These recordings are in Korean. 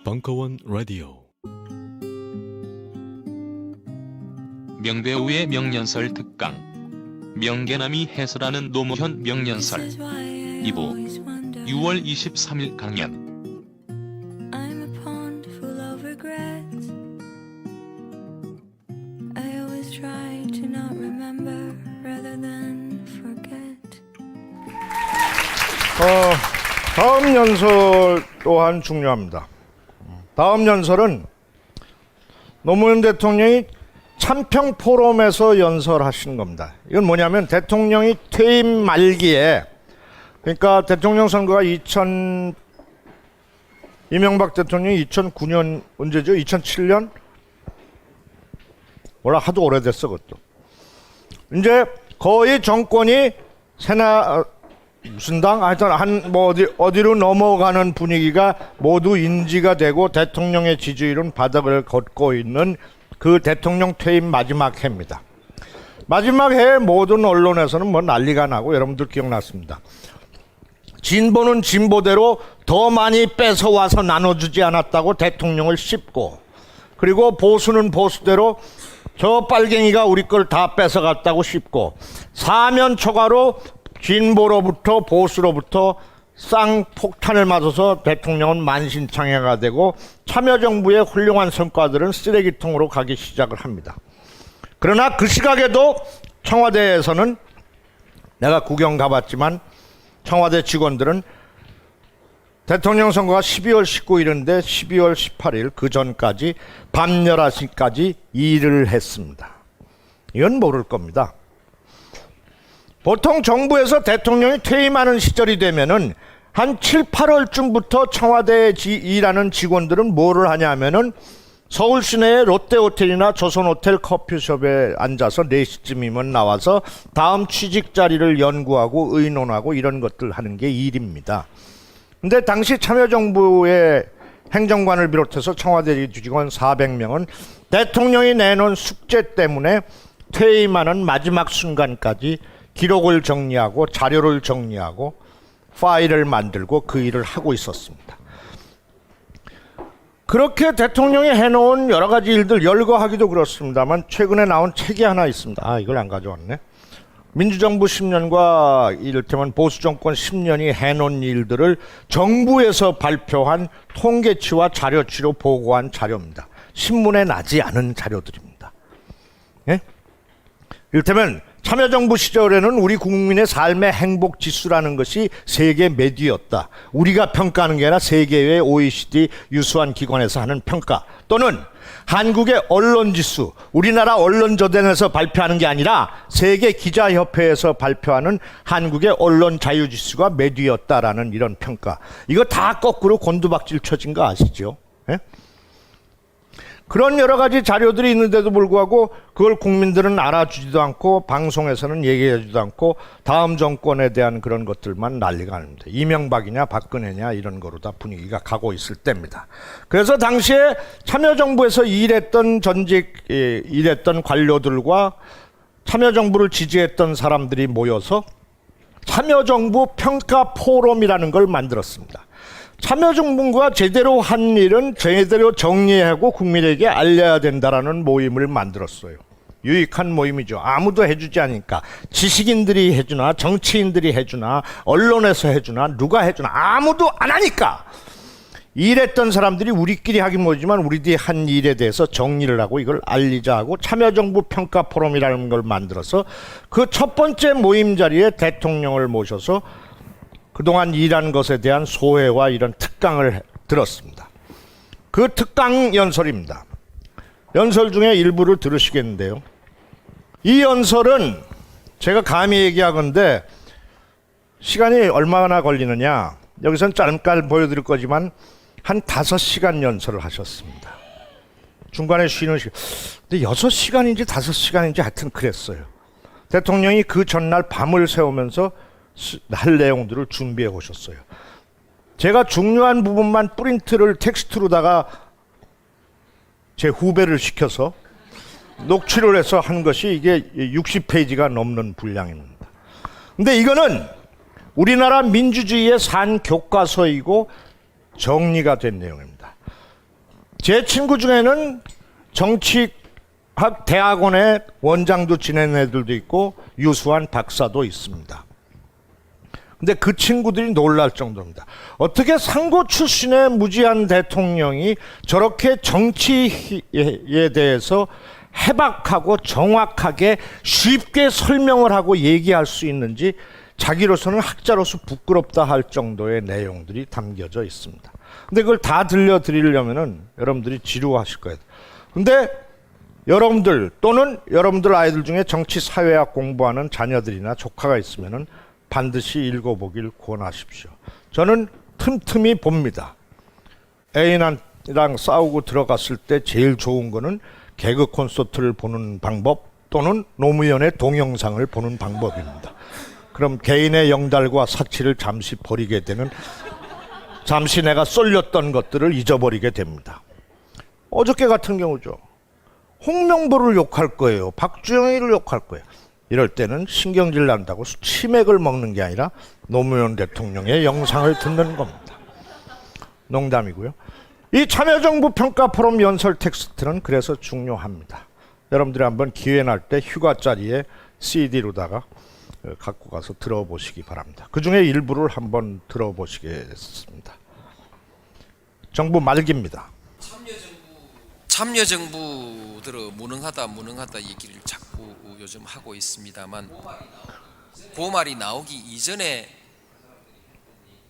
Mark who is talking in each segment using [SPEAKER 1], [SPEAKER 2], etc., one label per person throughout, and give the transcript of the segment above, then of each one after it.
[SPEAKER 1] 벙커원 라디오.
[SPEAKER 2] 명배우의 명년설 특강 명계남이 해설하는 노무현 명년설 2부 6월 23일 강연.
[SPEAKER 3] I'm a pond full of regrets. I always try to not remember rather than forget.
[SPEAKER 4] 다음 연설 또한 중요합니다. 다음 연설은 노무현 대통령이 참평 포럼에서 연설하신 겁니다. 이건 뭐냐면 대통령이 퇴임 말기에, 그러니까 대통령 선거가 이명박 대통령이 2009년 언제죠? 2007년? 몰라, 하도 오래됐어 그것도. 이제 거의 정권이 무슨 당? 하여튼 어디로 넘어가는 분위기가 모두 인지가 되고 대통령의 지지율은 바닥을 걷고 있는 그 대통령 퇴임 마지막 해입니다. 마지막 해에 모든 언론에서는 뭐 난리가 나고 여러분들 기억났습니다. 진보는 진보대로 더 많이 뺏어와서 나눠주지 않았다고 대통령을 씹고, 그리고 보수는 보수대로 저 빨갱이가 우리 걸 다 뺏어갔다고 씹고, 사면초가로 진보로부터 보수로부터 쌍폭탄을 맞아서 대통령은 만신창이가 되고 참여정부의 훌륭한 성과들은 쓰레기통으로 가기 시작을 합니다. 그러나 그 시각에도 청와대에서는, 내가 구경 가봤지만 청와대 직원들은 대통령 선거가 12월 19일인데 12월 18일 그 전까지 밤 11시까지 일을 했습니다. 이건 모를 겁니다. 보통 정부에서 대통령이 퇴임하는 시절이 되면은 한 7, 8월쯤부터 청와대에 일하는 직원들은 뭐를 하냐면은 서울 시내의 롯데호텔이나 조선호텔 커피숍에 앉아서 4시쯤이면 나와서 다음 취직 자리를 연구하고 의논하고 이런 것들 하는 게 일입니다. 근데 당시 참여정부의 행정관을 비롯해서 청와대 직원 400명은 대통령이 내놓은 숙제 때문에 퇴임하는 마지막 순간까지 기록을 정리하고 자료를 정리하고 파일을 만들고 그 일을 하고 있었습니다. 그렇게 대통령이 해놓은 여러 가지 일들, 열거하기도 그렇습니다만 최근에 나온 책이 하나 있습니다. 이걸 안 가져왔네. 민주정부 10년과 이를테면 보수정권 10년이 해놓은 일들을 정부에서 발표한 통계치와 자료치로 보고한 자료입니다. 신문에 나지 않은 자료들입니다. 예? 이를테면 참여정부 시절에는 우리 국민의 삶의 행복지수라는 것이 세계 몇 위였다. 우리가 평가하는 게 아니라 세계의 OECD 유수한 기관에서 하는 평가, 또는 한국의 언론지수, 우리나라 언론저단에서 발표하는 게 아니라 세계기자협회에서 발표하는 한국의 언론자유지수가 몇 위였다라는 이런 평가. 이거 다 거꾸로 곤두박질 쳐진 거 아시죠? 예? 그런 여러 가지 자료들이 있는데도 불구하고 그걸 국민들은 알아주지도 않고 방송에서는 얘기해주지도 않고 다음 정권에 대한 그런 것들만 난리가 납니다. 이명박이냐 박근혜냐 이런 거로 다 분위기가 가고 있을 때입니다. 그래서 당시에 참여정부에서 일했던 관료들과 참여정부를 지지했던 사람들이 모여서 참여정부 평가 포럼이라는 걸 만들었습니다. 참여정부가 제대로 한 일은 제대로 정리하고 국민에게 알려야 된다라는 모임을 만들었어요. 유익한 모임이죠. 아무도 해주지 않으니까. 지식인들이 해주나 정치인들이 해주나 언론에서 해주나 누가 해주나 아무도 안 하니까 일했던 사람들이 우리끼리 하긴 뭐지만 우리들이 한 일에 대해서 정리를 하고 이걸 알리자 하고 참여정부 평가 포럼이라는 걸 만들어서 그 첫 번째 모임 자리에 대통령을 모셔서 그동안 일한 것에 대한 소회와 이런 특강을 들었습니다. 그 특강 연설입니다. 연설 중에 일부를 들으시겠는데요. 이 연설은 제가 감히 얘기하건대 시간이 얼마나 걸리느냐, 여기서는 짧게 보여드릴 거지만 한 5시간 연설을 하셨습니다. 중간에 쉬는 시간. 근데 6시간인지 5시간인지 하여튼 그랬어요. 대통령이 그 전날 밤을 새우면서 할 내용들을 준비해 오셨어요. 제가 중요한 부분만 프린트를 텍스트로다가 제 후배를 시켜서 녹취를 해서 한 것이 이게 60페이지가 넘는 분량입니다. 근데 이거는 우리나라 민주주의의 산 교과서이고 정리가 된 내용입니다. 제 친구 중에는 정치학 대학원의 원장도 지낸 애들도 있고 유수한 박사도 있습니다. 근데 그 친구들이 놀랄 정도입니다. 어떻게 상고 출신의 무지한 대통령이 저렇게 정치에 대해서 해박하고 정확하게 쉽게 설명을 하고 얘기할 수 있는지 자기로서는 학자로서 부끄럽다 할 정도의 내용들이 담겨져 있습니다. 근데 그걸 다 들려드리려면은 여러분들이 지루하실 거예요. 근데 여러분들 또는 여러분들 아이들 중에 정치 사회학 공부하는 자녀들이나 조카가 있으면은 반드시 읽어보길 권하십시오. 저는 틈틈이 봅니다. 애인이랑 싸우고 들어갔을 때 제일 좋은 거는 개그 콘서트를 보는 방법 또는 노무현의 동영상을 보는 방법입니다. 그럼 개인의 영달과 사치를 잠시 버리게 되는, 잠시 내가 쏠렸던 것들을 잊어버리게 됩니다. 어저께 같은 경우죠. 홍명보를 욕할 거예요. 박주영이를 욕할 거예요. 이럴 때는 신경질 난다고 치맥을 먹는 게 아니라 노무현 대통령의 영상을 듣는 겁니다. 농담이고요. 이 참여정부 평가 포럼 연설 텍스트는 그래서 중요합니다. 여러분들이 한번 기회 날 때 휴가자리에 CD로다가 갖고 가서 들어보시기 바랍니다. 그 중에 일부를 한번 들어보시겠습니다. 정부 말기입니다.
[SPEAKER 5] 참여정부들은 무능하다 얘기를 자꾸 요즘 하고 있습니다만, 그 말이 나오기 이전에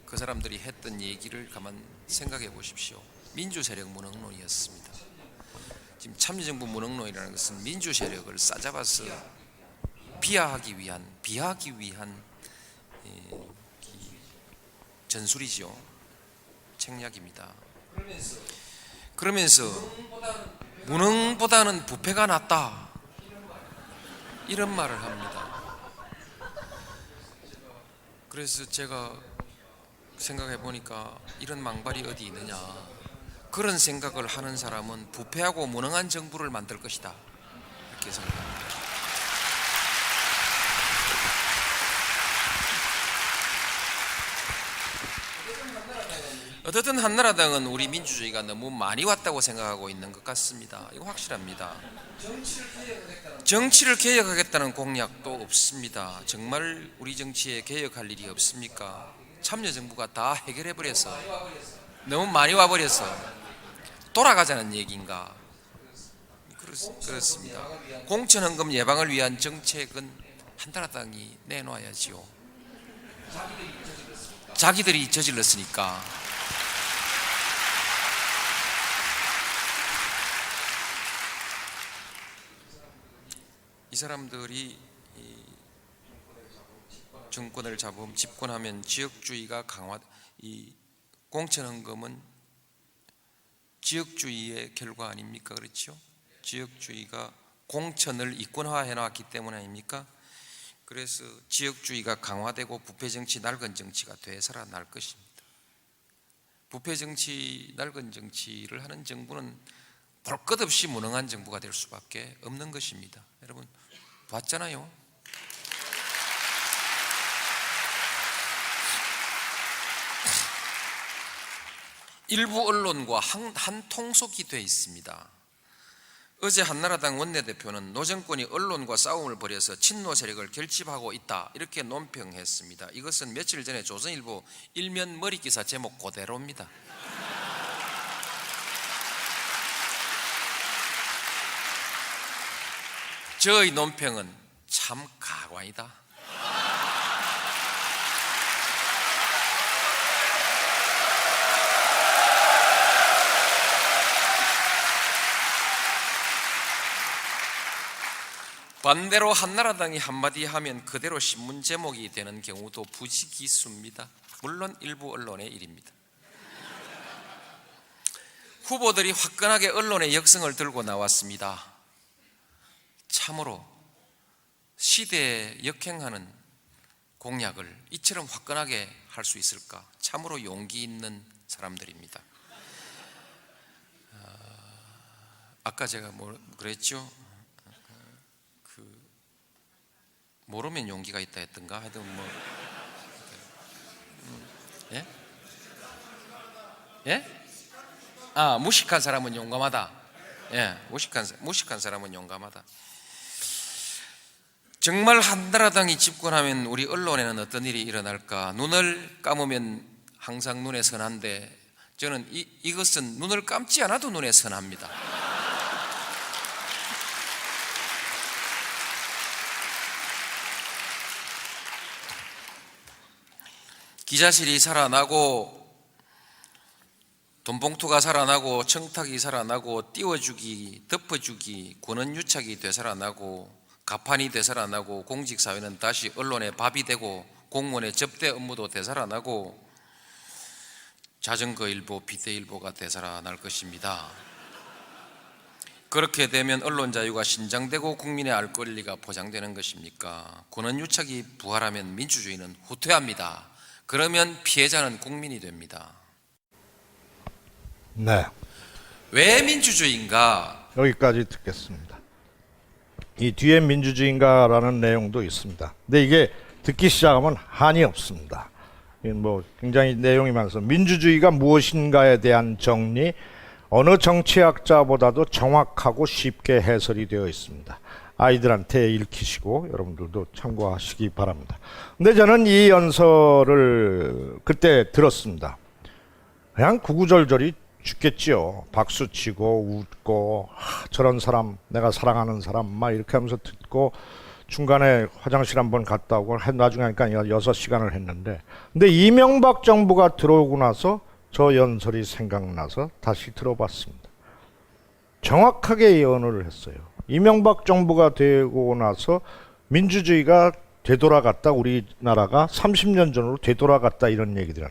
[SPEAKER 5] 그 사람들이 했던 얘기를 가만 생각해 보십시오. 민주세력 무능론이었습니다. 지금 참여정부 무능론이라는 것은 민주세력을 싸잡아서 비하하기 위한 전술이죠. 책략입니다. 그러면서 무능보다는 부패가 낫다, 이런 말을 합니다. 그래서 제가 생각해 보니까 이런 망발이 어디 있느냐. 그런 생각을 하는 사람은 부패하고 무능한 정부를 만들 것이다, 이렇게 생각합니다. 어쨌든 한나라당은 우리 민주주의가 너무 많이 왔다고 생각하고 있는 것 같습니다. 이거 확실합니다. 정치를 개혁하겠다는 공약도 없습니다. 정말 우리 정치에 개혁할 일이 없습니까? 참여정부가 다 해결해버려서, 너무 많이 와버려서 돌아가자는 얘기인가? 그렇습니다. 공천헌금 예방을 위한 정책은 한나라당이 내놔야지요. 자기들이 저질렀으니까. 이 사람들이 정권을 집권하면 지역주의가 이 공천헌금은 지역주의의 결과 아닙니까? 그렇죠? 지역주의가 공천을 이권화해 놨기 때문 아닙니까? 그래서 지역주의가 강화되고 부패정치, 낡은 정치가 되살아날 것입니다. 부패정치, 낡은 정치를 하는 정부는 볼 것 없이 무능한 정부가 될 수밖에 없는 것입니다. 여러분 봤잖아요. 일부 언론과 한 통속이 돼 있습니다. 어제 한나라당 원내대표는 노정권이 언론과 싸움을 벌여서 친노 세력을 결집하고 있다, 이렇게 논평했습니다. 이것은 며칠 전에 조선일보 일면 머리기사 제목 그대로입니다. 저의 논평은 참 가관이다. 반대로 한나라당이 한마디 하면 그대로 신문 제목이 되는 경우도 부지기수입니다. 물론 일부 언론의 일입니다. 후보들이 화끈하게 언론의 역성을 들고 나왔습니다. 참으로 시대에 역행하는 공약을 이처럼 화끈하게 할 수 있을까? 참으로 용기 있는 사람들입니다. 아까 제가 그랬죠? 모르면 용기가 있다 했던가? 하여튼 예? 예? 무식한 사람은 용감하다. 예, 무식한 사람은 용감하다. 정말 한나라당이 집권하면 우리 언론에는 어떤 일이 일어날까? 눈을 감으면 항상 눈에 선한데 저는 이것은 눈을 감지 않아도 눈에 선합니다. 기자실이 살아나고 돈봉투가 살아나고 청탁이 살아나고 띄워주기, 덮어주기, 권한유착이 되살아나고 가판이 되살아나고 공직사회는 다시 언론의 밥이 되고 공무원의 접대 업무도 되살아나고 자전거일보, 비대일보가 되살아날 것입니다. 그렇게 되면 언론 자유가 신장되고 국민의 알 권리가 보장되는 것입니까? 권한유착이 부활하면 민주주의는 후퇴합니다. 그러면 피해자는 국민이 됩니다.
[SPEAKER 4] 네,
[SPEAKER 5] 왜 민주주의인가?
[SPEAKER 4] 여기까지 듣겠습니다. 이 뒤에 민주주의인가라는 내용도 있습니다. 근데 이게 듣기 시작하면 한이 없습니다. 뭐 굉장히 내용이 많아서 민주주의가 무엇인가에 대한 정리, 어느 정치학자보다도 정확하고 쉽게 해설이 되어 있습니다. 아이들한테 읽히시고 여러분들도 참고하시기 바랍니다. 근데 저는 이 연설을 그때 들었습니다. 그냥 구구절절이 죽겠지요. 박수치고 웃고 저런 사람, 내가 사랑하는 사람 막 이렇게 하면서 듣고 중간에 화장실 한번 갔다 오고 나중에 하니까 6시간을 했는데, 근데 이명박 정부가 들어오고 나서 저 연설이 생각나서 다시 들어봤습니다. 정확하게 예언을 했어요. 이명박 정부가 되고 나서 민주주의가 되돌아갔다, 우리나라가 30년 전으로 되돌아갔다, 이런 얘기들은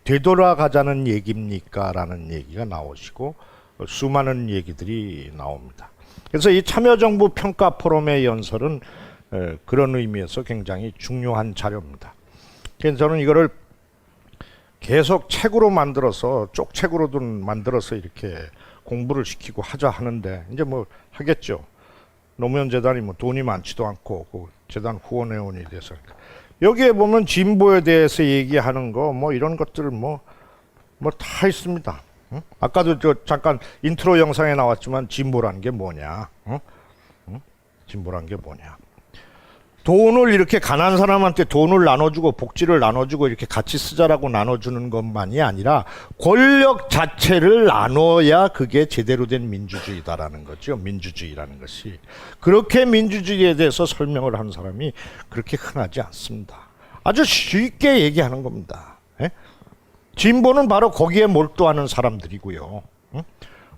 [SPEAKER 4] 되돌아가자는 얘기입니까? 라는 얘기가 나오시고 수많은 얘기들이 나옵니다. 그래서 이 참여정부 평가 포럼의 연설은 그런 의미에서 굉장히 중요한 자료입니다. 그래서 저는 이거를 계속 책으로 만들어서, 쪽책으로도 만들어서 이렇게 공부를 시키고 하자 하는데, 이제 뭐 하겠죠. 노무현 재단이 뭐 돈이 많지도 않고 그 재단 후원회원이 돼서, 여기에 보면 진보에 대해서 얘기하는 거 뭐 이런 것들 뭐 다 있습니다. 응? 아까도 저 잠깐 인트로 영상에 나왔지만 진보란 게 뭐냐? 응? 진보란 게 뭐냐? 돈을 이렇게 가난한 사람한테 돈을 나눠주고 복지를 나눠주고 이렇게 같이 쓰자라고 나눠주는 것만이 아니라 권력 자체를 나눠야 그게 제대로 된 민주주의다라는 거죠. 민주주의라는 것이. 그렇게 민주주의에 대해서 설명을 하는 사람이 그렇게 흔하지 않습니다. 아주 쉽게 얘기하는 겁니다. 예? 진보는 바로 거기에 몰두하는 사람들이고요.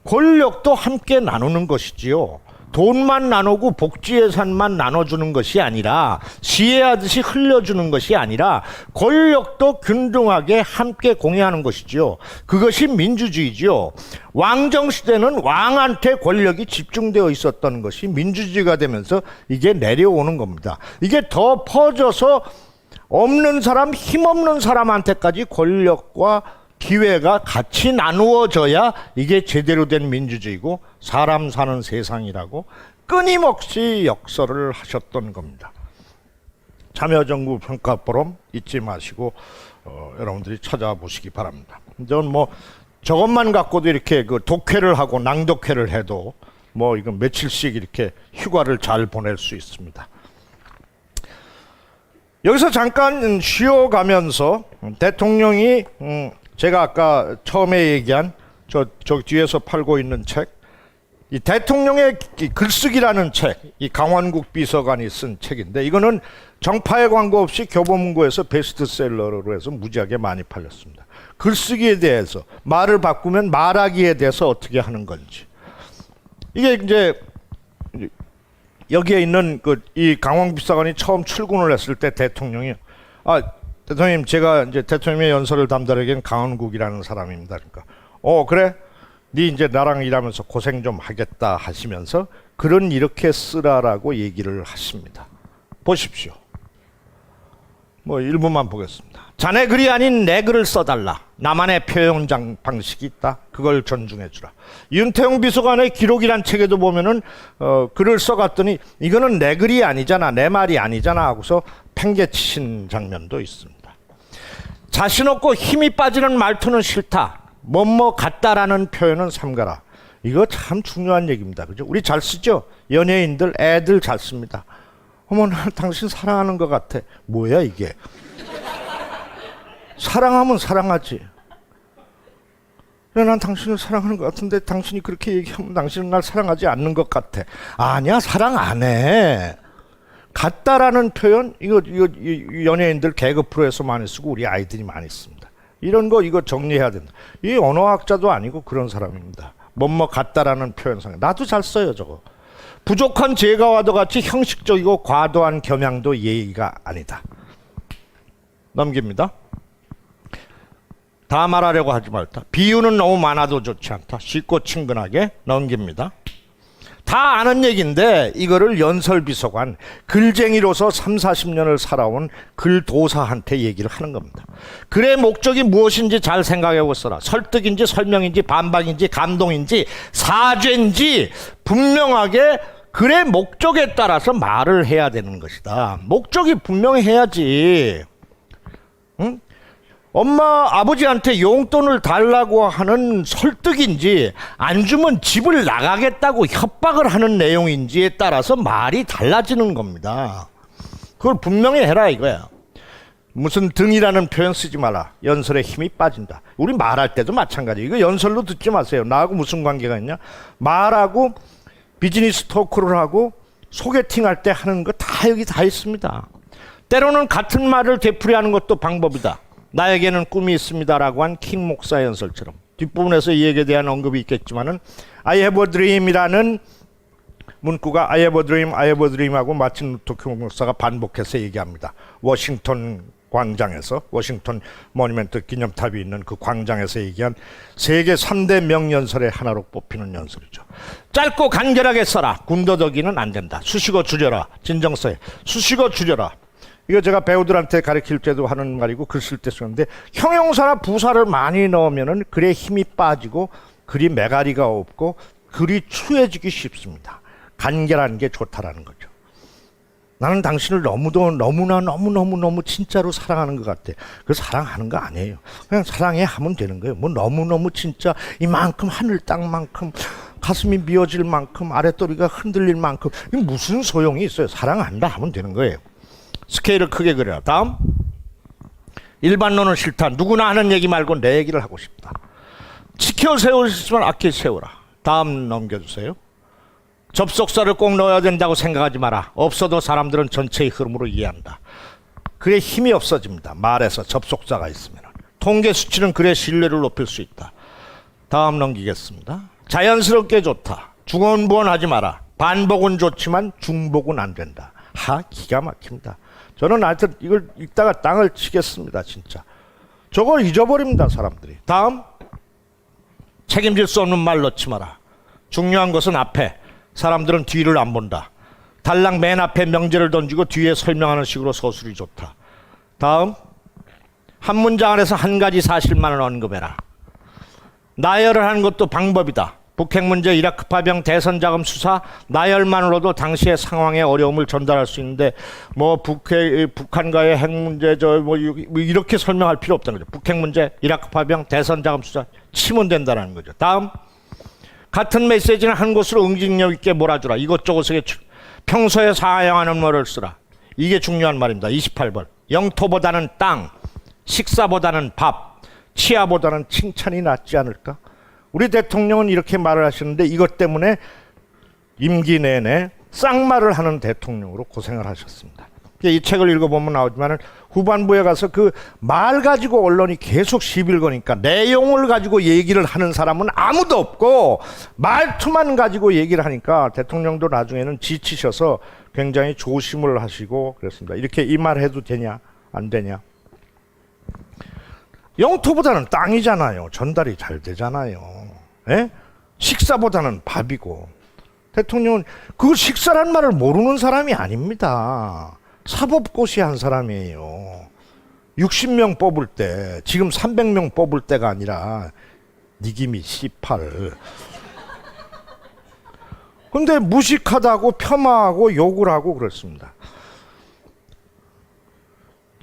[SPEAKER 4] 권력도 함께 나누는 것이지요. 돈만 나누고 복지 예산만 나눠주는 것이 아니라, 시해하듯이 흘려주는 것이 아니라 권력도 균등하게 함께 공유하는 것이지요. 그것이 민주주의지요. 왕정시대는 왕한테 권력이 집중되어 있었던 것이 민주주의가 되면서 이게 내려오는 겁니다. 이게 더 퍼져서 없는 사람, 힘없는 사람한테까지 권력과 기회가 같이 나누어져야 이게 제대로 된 민주주의고 사람 사는 세상이라고 끊임없이 역설을 하셨던 겁니다. 참여정부 평가 포럼 잊지 마시고 여러분들이 찾아보시기 바랍니다. 저는 뭐 저것만 갖고도 이렇게 그 독해를 하고 낭독회를 해도 뭐 이건 며칠씩 이렇게 휴가를 잘 보낼 수 있습니다. 여기서 잠깐 쉬어가면서 대통령이 제가 아까 처음에 얘기한 저 뒤에서 팔고 있는 책, 이 대통령의 글쓰기라는 책, 이 강원국 비서관이 쓴 책인데, 이거는 정파의 광고 없이 교보문고에서 베스트셀러로 해서 무지하게 많이 팔렸습니다. 글쓰기에 대해서, 말을 바꾸면 말하기에 대해서 어떻게 하는 건지. 이게 이제 여기에 있는 이 강원국 비서관이 처음 출근을 했을 때 대통령이 대통령님, 제가 이제 대통령의 연설을 담당하기엔 강원국이라는 사람입니다. 그러니까 그래? 네 이제 나랑 일하면서 고생 좀 하겠다 하시면서 글은 이렇게 쓰라라고 얘기를 하십니다. 보십시오. 뭐 일부만 보겠습니다. 자네 글이 아닌 내 글을 써달라. 나만의 표현 방식이 있다. 그걸 존중해 주라. 윤태용 비서관의 기록이란 책에도 보면은 글을 써갔더니 이거는 내 글이 아니잖아, 내 말이 아니잖아 하고서 팽개치신 장면도 있습니다. 자신 없고 힘이 빠지는 말투는 싫다. 뭐뭐 같다라는 표현은 삼가라. 이거 참 중요한 얘기입니다. 그죠? 우리 잘 쓰죠? 연예인들, 애들 잘 씁니다. 어머, 나 당신 사랑하는 것 같아. 뭐야 이게? 사랑하면 사랑하지. 난 당신을 사랑하는 것 같은데 당신이 그렇게 얘기하면 당신은 날 사랑하지 않는 것 같아. 아니야, 사랑 안 해. 같다라는 표현, 이거 연예인들 개그 프로에서 많이 쓰고 우리 아이들이 많이 씁니다. 이런 거 이거 정리해야 된다. 이 언어학자도 아니고 그런 사람입니다. 뭐뭐 같다라는 표현상 나도 잘 써요 저거. 부족한 제가와도 같이 형식적이고 과도한 겸양도 예의가 아니다. 넘깁니다. 다 말하려고 하지 말다. 비유는 너무 많아도 좋지 않다. 쉽고 친근하게 넘깁니다. 다 아는 얘기인데 이거를 연설비서관, 글쟁이로서 30-40년을 살아온 글도사한테 얘기를 하는 겁니다. 글의 목적이 무엇인지 잘 생각해보고 써라. 설득인지 설명인지 반박인지 감동인지 사죄인지 분명하게 글의 목적에 따라서 말을 해야 되는 것이다. 목적이 분명해야지. 응? 엄마 아버지한테 용돈을 달라고 하는 설득인지 안 주면 집을 나가겠다고 협박을 하는 내용인지에 따라서 말이 달라지는 겁니다. 그걸 분명히 해라 이거야. 무슨 등이라는 표현 쓰지 마라. 연설에 힘이 빠진다. 우리 말할 때도 마찬가지. 이거 연설로 듣지 마세요. 나하고 무슨 관계가 있냐. 말하고 비즈니스 토크를 하고 소개팅할 때 하는 거 다 여기 다 있습니다. 때로는 같은 말을 되풀이하는 것도 방법이다. 나에게는 꿈이 있습니다라고 한 킹 목사 연설처럼. 뒷부분에서 이 얘기에 대한 언급이 있겠지만은 I have a dream이라는 문구가 I have a dream 하고 마틴 루터 킹 목사가 반복해서 얘기합니다. 워싱턴 광장에서, 워싱턴 모니멘트 기념탑이 있는 그 광장에서 얘기한 세계 3대 명연설의 하나로 뽑히는 연설이죠. 짧고 간결하게 써라. 군더더기는 안 된다. 수식어 줄여라. 진정서에 수식어 줄여라. 이거 제가 배우들한테 가르칠 때도 하는 말이고 글 쓸 때 쓰는데, 형용사나 부사를 많이 넣으면은 글에 힘이 빠지고 글이 매가리가 없고 글이 추해지기 쉽습니다. 간결한 게 좋다라는 거죠. 나는 당신을 너무나 진짜로 사랑하는 것 같아. 그 사랑하는 거 아니에요. 그냥 사랑해 하면 되는 거예요. 뭐 너무너무 진짜 이만큼 하늘 땅만큼 가슴이 미어질 만큼 아랫도리가 흔들릴 만큼 이게 무슨 소용이 있어요. 사랑한다 하면 되는 거예요. 스케일을 크게 그려라. 다음. 일반론은 싫다. 누구나 하는 얘기 말고 내 얘기를 하고 싶다. 지켜 세울 수 있으면 아껴 세우라. 다음 넘겨주세요. 접속사를 꼭 넣어야 된다고 생각하지 마라. 없어도 사람들은 전체의 흐름으로 이해한다. 글에 힘이 없어집니다. 말에서 접속사가 있으면. 통계 수치는 글의 신뢰를 높일 수 있다. 다음 넘기겠습니다. 자연스럽게 좋다. 중언부언하지 마라. 반복은 좋지만 중복은 안 된다. 기가 막힙니다. 저는 하여튼 이걸 읽다가 땅을 치겠습니다. 진짜 저걸 잊어버립니다 사람들이. 다음. 책임질 수 없는 말 넣지 마라. 중요한 것은 앞에, 사람들은 뒤를 안 본다. 달랑 맨 앞에 명제를 던지고 뒤에 설명하는 식으로 서술이 좋다. 다음. 한 문장 안에서 한 가지 사실만을 언급해라. 나열을 하는 것도 방법이다. 북핵 문제, 이라크 파병, 대선 자금 수사, 나열만으로도 당시의 상황의 어려움을 전달할 수 있는데 뭐 북한과의 핵 문제 뭐 이렇게 설명할 필요 없다는 거죠. 북핵 문제, 이라크 파병, 대선 자금 수사 치면 된다는 거죠. 다음. 같은 메시지는 한 곳으로 응징력 있게 몰아주라. 이것저것에 평소에 사용하는 말을 쓰라. 이게 중요한 말입니다. 28번. 영토보다는 땅, 식사보다는 밥, 치아보다는 칭찬이 낫지 않을까? 우리 대통령은 이렇게 말을 하시는데 이것 때문에 임기 내내 쌍말을 하는 대통령으로 고생을 하셨습니다. 이 책을 읽어보면 나오지만 후반부에 가서 그 말 가지고 언론이 계속 시비를 거니까 내용을 가지고 얘기를 하는 사람은 아무도 없고 말투만 가지고 얘기를 하니까 대통령도 나중에는 지치셔서 굉장히 조심을 하시고 그랬습니다. 이렇게 이 말 해도 되냐 안 되냐. 영토보다는 땅이잖아요. 전달이 잘 되잖아요. 에? 식사보다는 밥이고. 대통령은 그 식사란 말을 모르는 사람이 아닙니다. 사법고시 한 사람이에요. 60명 뽑을 때 지금 300명 뽑을 때가 아니라 니김이 18. 근데 무식하다고 폄하하고 욕을 하고 그랬습니다.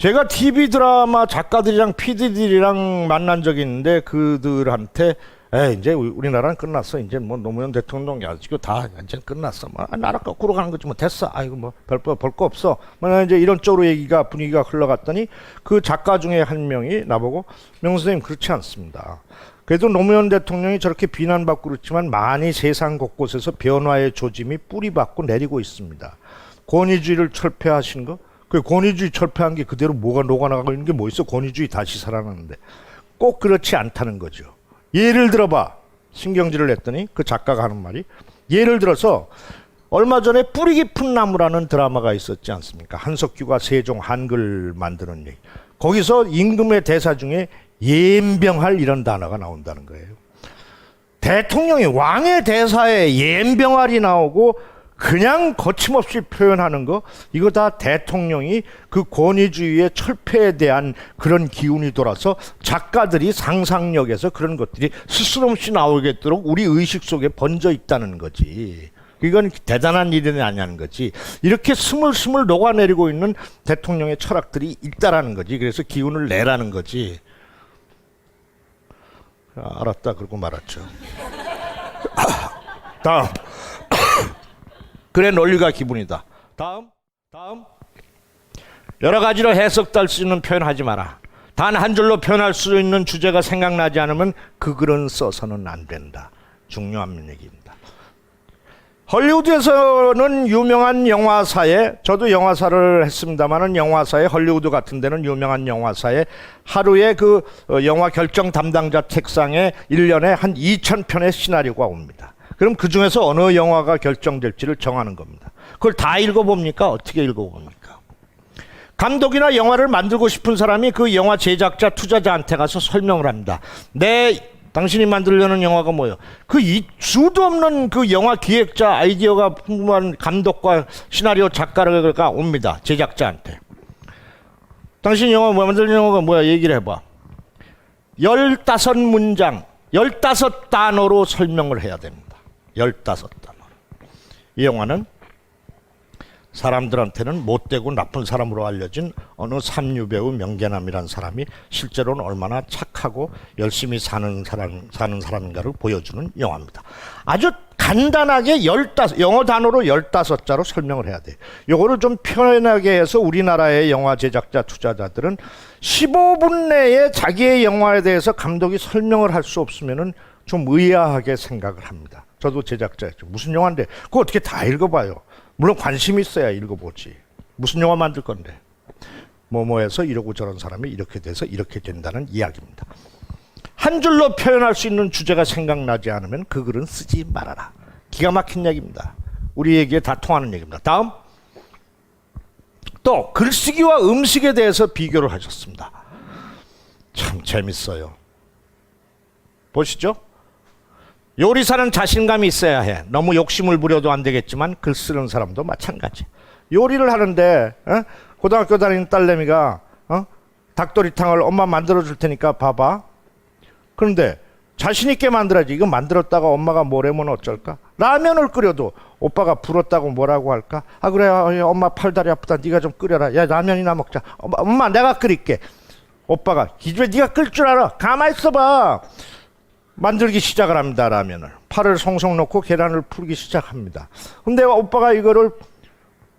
[SPEAKER 4] 제가 TV 드라마 작가들이랑 PD들이랑 만난 적이 있는데 그들한테 이제 우리나라는 끝났어. 이제 뭐 노무현 대통령 야지고 다 이제 끝났어. 뭐 나라 거꾸로 가는 거지 뭐 됐어. 아이고 뭐 별 거 없어. 뭐 이제 이런 쪽으로 분위기가 흘러갔더니 그 작가 중에 한 명이 나보고 명 선생님 그렇지 않습니다. 그래도 노무현 대통령이 저렇게 비난받고 그렇지만 많이 세상 곳곳에서 변화의 조짐이 뿌리박고 내리고 있습니다. 권위주의를 철폐하신 거? 그 권위주의 철폐한 게 그대로 뭐가 녹아나가고 있는 게 뭐 있어? 권위주의 다시 살아나는데 꼭 그렇지 않다는 거죠. 예를 들어봐. 신경질을 냈더니 그 작가가 하는 말이 예를 들어서 얼마 전에 뿌리 깊은 나무라는 드라마가 있었지 않습니까? 한석규가 세종 한글 만드는 얘기. 거기서 임금의 대사 중에 예엠병할 이런 단어가 나온다는 거예요. 대통령이 왕의 대사에 예엠병할이 나오고 그냥 거침없이 표현하는 거, 이거 다 대통령이 그 권위주의의 철폐에 대한 그런 기운이 돌아서 작가들이 상상력에서 그런 것들이 스스럼 없이 나오겠도록 우리 의식 속에 번져 있다는 거지. 이건 대단한 일이 아니라는 거지. 이렇게 스물스물 녹아내리고 있는 대통령의 철학들이 있다라는 거지. 그래서 기운을 내라는 거지. 알았다 그러고 말았죠. 다음. 그래 논리가 기본이다. 다음. 여러 가지로 해석될 수 있는 표현하지 마라. 단 한 줄로 표현할 수 있는 주제가 생각나지 않으면 그 글은 써서는 안 된다. 중요한 얘기입니다. 헐리우드에서는 유명한 영화사에, 저도 영화사를 했습니다마는 영화사에, 헐리우드 같은 데는 유명한 영화사에 하루에 그 영화 결정 담당자 책상에 1년에 한 2,000편의 시나리오가 옵니다. 그럼 그 중에서 어느 영화가 결정될지를 정하는 겁니다. 그걸 다 읽어봅니까? 어떻게 읽어봅니까? 감독이나 영화를 만들고 싶은 사람이 그 영화 제작자, 투자자한테 가서 설명을 합니다. 당신이 만들려는 영화가 뭐예요? 그 수도 없는 그 영화 기획자, 아이디어가 풍부한 감독과 시나리오 작가가 옵니다. 제작자한테. 당신 영화 만들려는 영화가 뭐야? 얘기를 해봐. 15문장, 15단어로 설명을 해야 됩니다. 15단어. 이 영화는 사람들한테는 못되고 나쁜 사람으로 알려진 어느 삼류배우 명계남이라는 사람이 실제로는 얼마나 착하고 열심히 사는 사람인가를 보여주는 영화입니다. 아주 간단하게 영어 단어로 15자로 설명을 해야 돼요. 요거를 좀 편하게 해서 우리나라의 영화 제작자 투자자들은 15분 내에 자기의 영화에 대해서 감독이 설명을 할 수 없으면은 좀 의아하게 생각을 합니다. 저도 제작자였죠. 무슨 영화인데 그거 어떻게 다 읽어봐요. 물론 관심이 있어야 읽어보지. 무슨 영화 만들 건데. 뭐뭐해서 이러고 저런 사람이 이렇게 돼서 이렇게 된다는 이야기입니다. 한 줄로 표현할 수 있는 주제가 생각나지 않으면 그 글은 쓰지 말아라. 기가 막힌 얘기입니다. 우리 얘기에 다 통하는 얘기입니다. 다음. 또 글쓰기와 음식에 대해서 비교를 하셨습니다. 참 재밌어요. 보시죠. 요리사는 자신감이 있어야 해. 너무 욕심을 부려도 안 되겠지만 글 쓰는 사람도 마찬가지. 요리를 하는데 고등학교 다니는 딸내미가 닭도리탕을 엄마 만들어줄 테니까 봐봐. 그런데 자신 있게 만들어야지. 이거 만들었다가 엄마가 뭐래면 어쩔까? 라면을 끓여도 오빠가 불었다고 뭐라고 할까? 아 그래 엄마 팔다리 아프다. 네가 좀 끓여라. 야 라면이나 먹자. 엄마 내가 끓일게. 오빠가 기집애 네가 끓일 줄 알아. 가만히 있어봐. 만들기 시작을 합니다. 라면을. 팔을 송송 놓고 계란을 풀기 시작합니다. 근데 오빠가 이거를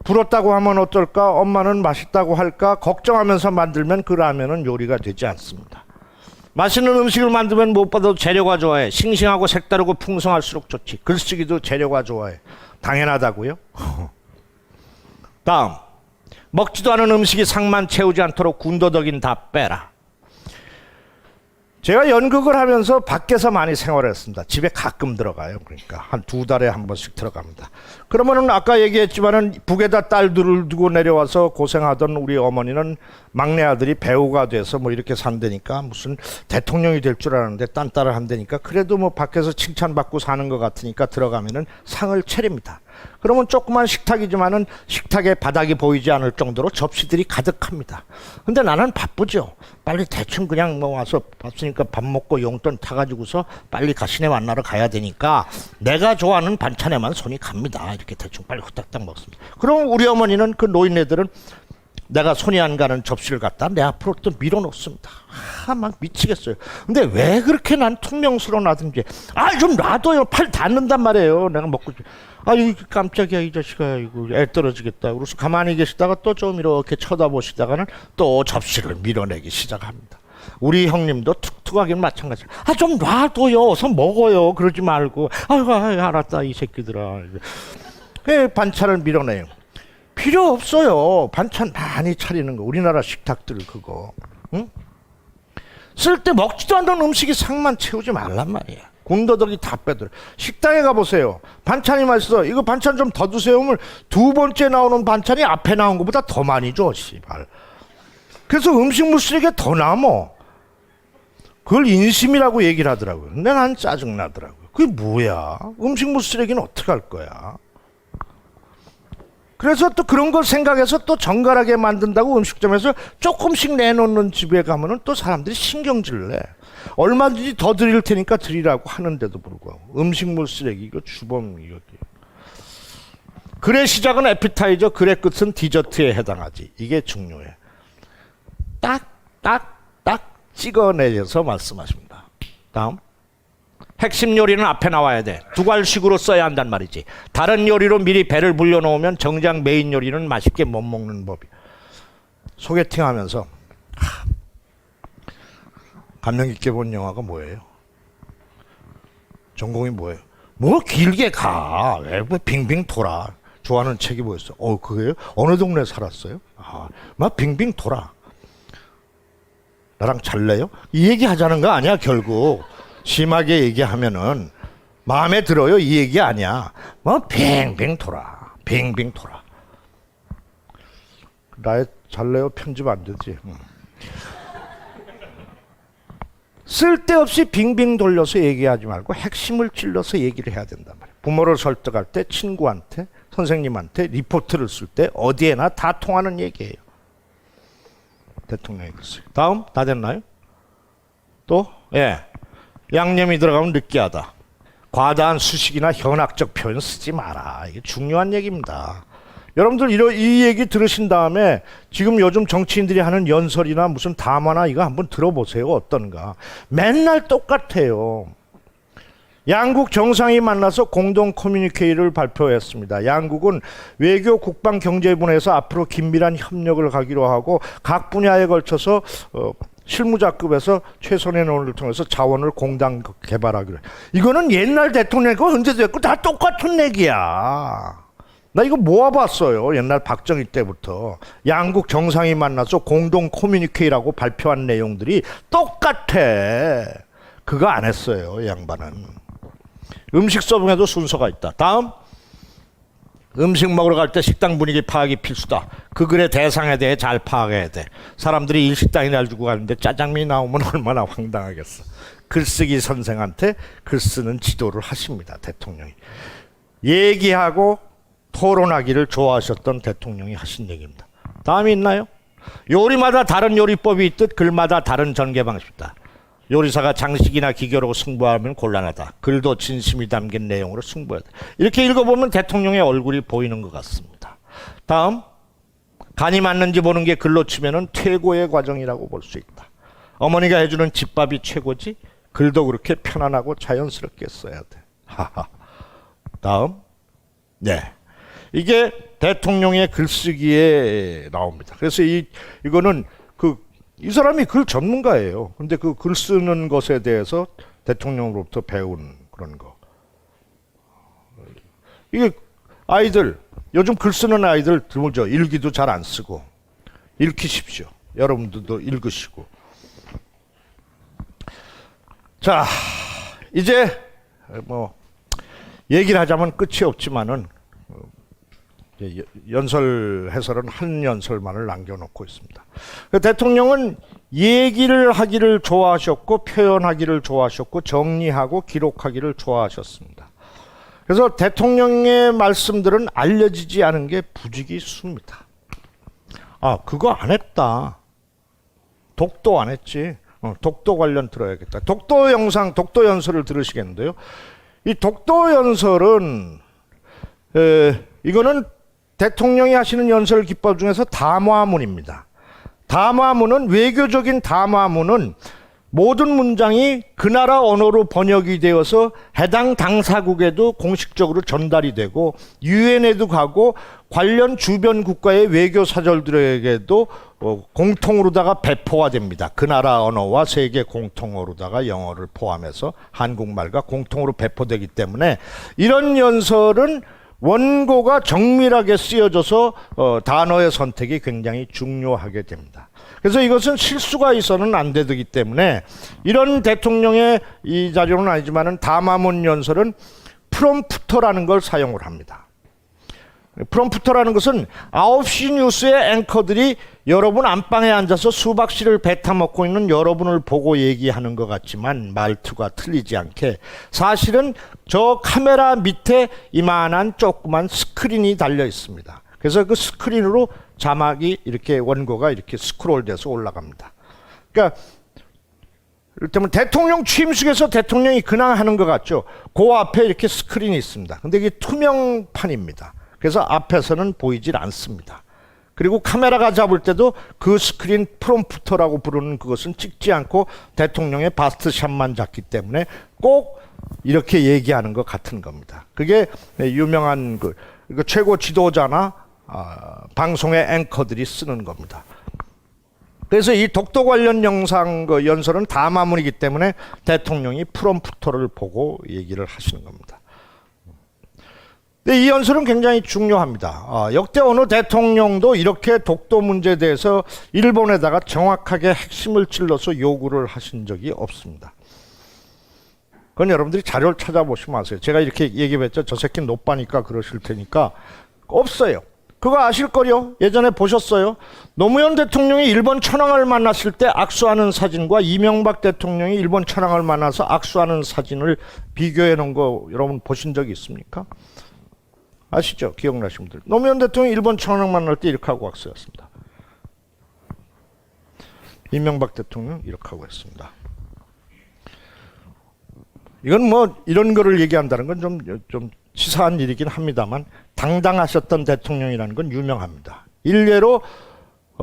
[SPEAKER 4] 불었다고 하면 어떨까? 엄마는 맛있다고 할까? 걱정하면서 만들면 그 라면은 요리가 되지 않습니다. 맛있는 음식을 만들면 무엇보다도 재료가 좋아해. 싱싱하고 색다르고 풍성할수록 좋지. 글쓰기도 재료가 좋아해. 당연하다고요? 다음. 먹지도 않은 음식이 상만 채우지 않도록 군더더기는 다 빼라. 제가 연극을 하면서 밖에서 많이 생활했습니다. 집에 가끔 들어가요. 그러니까 한 2달에 한 번씩 들어갑니다. 그러면은 아까 얘기했지만은 북에다 딸들을 두고 내려와서 고생하던 우리 어머니는 막내 아들이 배우가 돼서 뭐 이렇게 산다니까 무슨 대통령이 될 줄 알았는데 딴 딸을 한다니까 그래도 뭐 밖에서 칭찬받고 사는 것 같으니까 들어가면은 상을 차립니다. 그러면 조그만 식탁이지만은 식탁에 바닥이 보이지 않을 정도로 접시들이 가득합니다. 근데 나는 바쁘죠. 빨리 대충 그냥 뭐 와서 봤으니까 밥 먹고 용돈 타가지고서 빨리 시내 만나러 가야 되니까 내가 좋아하는 반찬에만 손이 갑니다. 이렇게 대충 빨리 후딱딱 먹습니다. 그럼 우리 어머니는 그 노인네들은 내가 손이 안 가는 접시를 갖다 내 앞으로 또 밀어놓습니다. 막 미치겠어요. 근데 왜 그렇게 난 퉁명스러워하든지 좀 놔둬요. 팔 닿는단 말이에요. 내가 먹고 이 깜짝이야 이 자식아 이거 애 떨어지겠다. 그래서 가만히 계시다가 또 좀 이렇게 쳐다보시다가는 또 접시를 밀어내기 시작합니다. 우리 형님도 툭툭하긴 마찬가지예요. 좀 놔둬요. 어서 먹어요. 그러지 말고 알았다 이 새끼들아. 반찬을 밀어내요. 필요 없어요. 반찬 많이 차리는 거. 우리나라 식탁들 그거. 응? 쓸 때 먹지도 않는 음식이 상만 채우지 말란 말이야. 군더더기 다 빼들어. 식당에 가보세요. 반찬이 맛있어. 이거 반찬 좀 더 드세요. 그러면 두 번째 나오는 반찬이 앞에 나온 것보다 더 많이 줘. 씨발. 그래서 음식물 쓰레기가 더 남어. 그걸 인심이라고 얘기를 하더라고요. 근데 난 짜증나더라고요. 그게 뭐야? 음식물 쓰레기는 어떻게 할 거야? 그래서 또 그런 걸 생각해서 또 정갈하게 만든다고 음식점에서 조금씩 내놓는 집에 가면은 또 사람들이 신경질 내. 얼마든지 더 드릴 테니까 드리라고 하는데도 불구하고 음식물 쓰레기 이거 주범 이거. 글의 시작은 에피타이저, 글의 끝은 디저트에 해당하지. 이게 중요해. 딱 찍어내서 말씀하십니다. 다음. 핵심 요리는 앞에 나와야 돼. 두괄식으로 써야 한단 말이지. 다른 요리로 미리 배를 불려놓으면 정작 메인 요리는 맛있게 못 먹는 법이. 소개팅 하면서 감명 깊게 본 영화가 뭐예요? 전공이 뭐예요? 뭐 길게 가. 왜 빙빙 돌아. 좋아하는 책이 뭐였어? 그게요? 어느 동네 살았어요? 막 빙빙 돌아. 나랑 잘래요? 이 얘기 하자는 거 아니야 결국. 심하게 얘기하면은 마음에 들어요 이 얘기 아니야. 뭐 빙빙 돌아. 나의 잘래요 편집 안 되지. 쓸데없이 빙빙 돌려서 얘기하지 말고 핵심을 찔러서 얘기를 해야 된단 말이야. 부모를 설득할 때, 친구한테, 선생님한테, 리포트를 쓸 때 어디에나 다 통하는 얘기예요. 대통령이 글쎄요. 다음 다 됐나요? 또 양념이 들어가면 느끼하다. 과다한 수식이나 현학적 표현 쓰지 마라. 이게 중요한 얘기입니다. 여러분들 이 얘기 들으신 다음에 지금 요즘 정치인들이 하는 연설이나 무슨 담화나 이거 한번 들어보세요. 어떤가. 맨날 똑같아요. 양국 정상이 만나서 공동 커뮤니케이를 발표했습니다. 양국은 외교, 국방, 경제 분야에서 앞으로 긴밀한 협력을 가기로 하고 각 분야에 걸쳐서 실무자급에서 최선의 노력을 통해서 자원을 공당 개발하기로. 이거는 옛날 대통령과 언제도 했고 다 똑같은 얘기야. 나 이거 모아봤어요. 옛날 박정희 때부터. 양국 정상이 만나서 공동 커뮤니케이라고 발표한 내용들이 똑같아. 그거 안 했어요. 이 양반은. 음식 서빙에도 순서가 있다. 다음. 음식 먹으러 갈 때 식당 분위기 파악이 필수다. 그 글의 대상에 대해 잘 파악해야 돼. 사람들이 일식당에 날 주고 가는데 짜장면이 나오면 얼마나 황당하겠어. 글쓰기 선생한테 글 쓰는 지도를 하십니다. 대통령이. 얘기하고 토론하기를 좋아하셨던 대통령이 하신 얘기입니다. 다음이 있나요? 요리마다 다른 요리법이 있듯 글마다 다른 전개 방식이다. 요리사가 장식이나 기교로 승부하면 곤란하다. 글도 진심이 담긴 내용으로 승부해야 돼. 이렇게 읽어보면 대통령의 얼굴이 보이는 것 같습니다. 다음. 간이 맞는지 보는 게 글로 치면은 퇴고의 과정이라고 볼 수 있다. 어머니가 해주는 집밥이 최고지 글도 그렇게 편안하고 자연스럽게 써야 돼. 하하. 다음. 이게 대통령의 글쓰기에 나옵니다. 그래서 이거는 이 사람이 글 전문가예요. 근데 그 글 쓰는 것에 대해서 대통령으로부터 배운 그런 거. 이게 아이들, 요즘 글 쓰는 아이들 드물죠. 일기도 잘 안 쓰고. 읽히십시오. 여러분들도 읽으시고. 자, 이제 뭐 얘기를 하자면 끝이 없지만은 연설 해설은 한 연설만을 남겨놓고 있습니다. 대통령은 얘기를 하기를 좋아하셨고 표현하기를 좋아하셨고 정리하고 기록하기를 좋아하셨습니다. 그래서 대통령의 말씀들은 알려지지 않은 게 부지기수입니다. 그거 안 했다. 독도 안 했지. 독도 관련 들어야겠다. 독도 영상, 독도 연설을 들으시겠는데요. 이 독도 연설은 이거는 대통령이 하시는 연설 기법 중에서 담화문입니다. 담화문은 외교적인 담화문은 모든 문장이 그 나라 언어로 번역이 되어서 해당 당사국에도 공식적으로 전달이 되고 유엔에도 가고 관련 주변 국가의 외교 사절들에게도 공통으로다가 배포가 됩니다. 그 나라 언어와 세계 공통어로다가 영어를 포함해서 한국말과 공통으로 배포되기 때문에 이런 연설은 원고가 정밀하게 쓰여져서 단어의 선택이 굉장히 중요하게 됩니다. 그래서 이것은 실수가 있어서는 안 되기 때문에 이런 대통령의 이 자료는 아니지만은 담화문 연설은 프롬프터라는 걸 사용을 합니다. 프롬프터라는 것은 9시 뉴스의 앵커들이 여러분 안방에 앉아서 수박씨를 뱉어 먹고 있는 여러분을 보고 얘기하는 것 같지만 말투가 틀리지 않게 사실은 저 카메라 밑에 이만한 조그만 스크린이 달려 있습니다. 그래서 그 스크린으로 자막이 이렇게 원고가 이렇게 스크롤돼서 올라갑니다. 그러니까 이를테면 대통령 취임식에서 대통령이 그냥 하는 것 같죠. 그 앞에 이렇게 스크린이 있습니다. 근데 이게 투명판입니다. 그래서 앞에서는 보이질 않습니다. 그리고 카메라가 잡을 때도 그 스크린 프롬프터라고 부르는 그것은 찍지 않고 대통령의 바스트샷만 잡기 때문에 꼭 이렇게 얘기하는 것 같은 겁니다. 그게 유명한 그 최고 지도자나 방송의 앵커들이 쓰는 겁니다. 그래서 이 독도 관련 영상 연설은 담화문이기 때문에 대통령이 프롬프터를 보고 얘기를 하시는 겁니다. 근데 이 연설은 굉장히 중요합니다. 역대 어느 대통령도 이렇게 독도 문제에 대해서 일본에다가 정확하게 핵심을 찔러서 요구를 하신 적이 없습니다. 그건 여러분들이 자료를 찾아보시면 아세요. 제가 이렇게 얘기했죠. 저 새끼 노빠니까 그러실 테니까. 없어요. 그거 아실 거요. 예전에 보셨어요. 노무현 대통령이 일본 천황을 만났을 때 악수하는 사진과 이명박 대통령이 일본 천황을 만나서 악수하는 사진을 비교해 놓은 거 여러분 보신 적이 있습니까? 아시죠? 기억나시는 분들. 노무현 대통령이 일본 천황 만날 때 이렇게 하고 악수했습니다. 이명박 대통령 이렇게 하고 했습니다. 이건 뭐 이런 거를 얘기한다는 건 좀 치사한 일이긴 합니다만 당당하셨던 대통령이라는 건 유명합니다. 일례로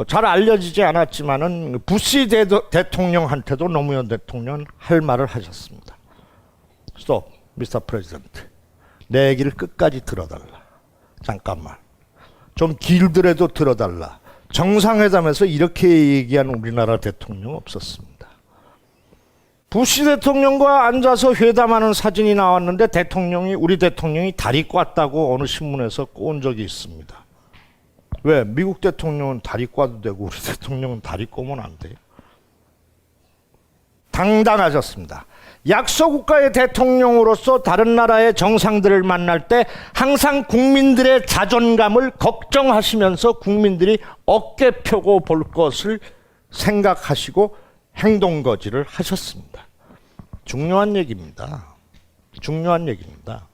[SPEAKER 4] 잘 알려지지 않았지만은 부시 대통령한테도 노무현 대통령은 할 말을 하셨습니다. Stop, Mr. President. 내 얘기를 끝까지 들어달라. 잠깐만. 좀 길더라도 들어달라. 정상회담에서 이렇게 얘기한 우리나라 대통령 없었습니다. 부시 대통령과 앉아서 회담하는 사진이 나왔는데 우리 대통령이 다리 꽈다고 어느 신문에서 꼰 적이 있습니다. 왜? 미국 대통령은 다리 꽈도 되고 우리 대통령은 다리 꼬면 안 돼요. 당당하셨습니다. 약소국가의 대통령으로서 다른 나라의 정상들을 만날 때 항상 국민들의 자존감을 걱정하시면서 국민들이 어깨 펴고 볼 것을 생각하시고 행동거지를 하셨습니다. 중요한 얘기입니다. 중요한 얘기입니다.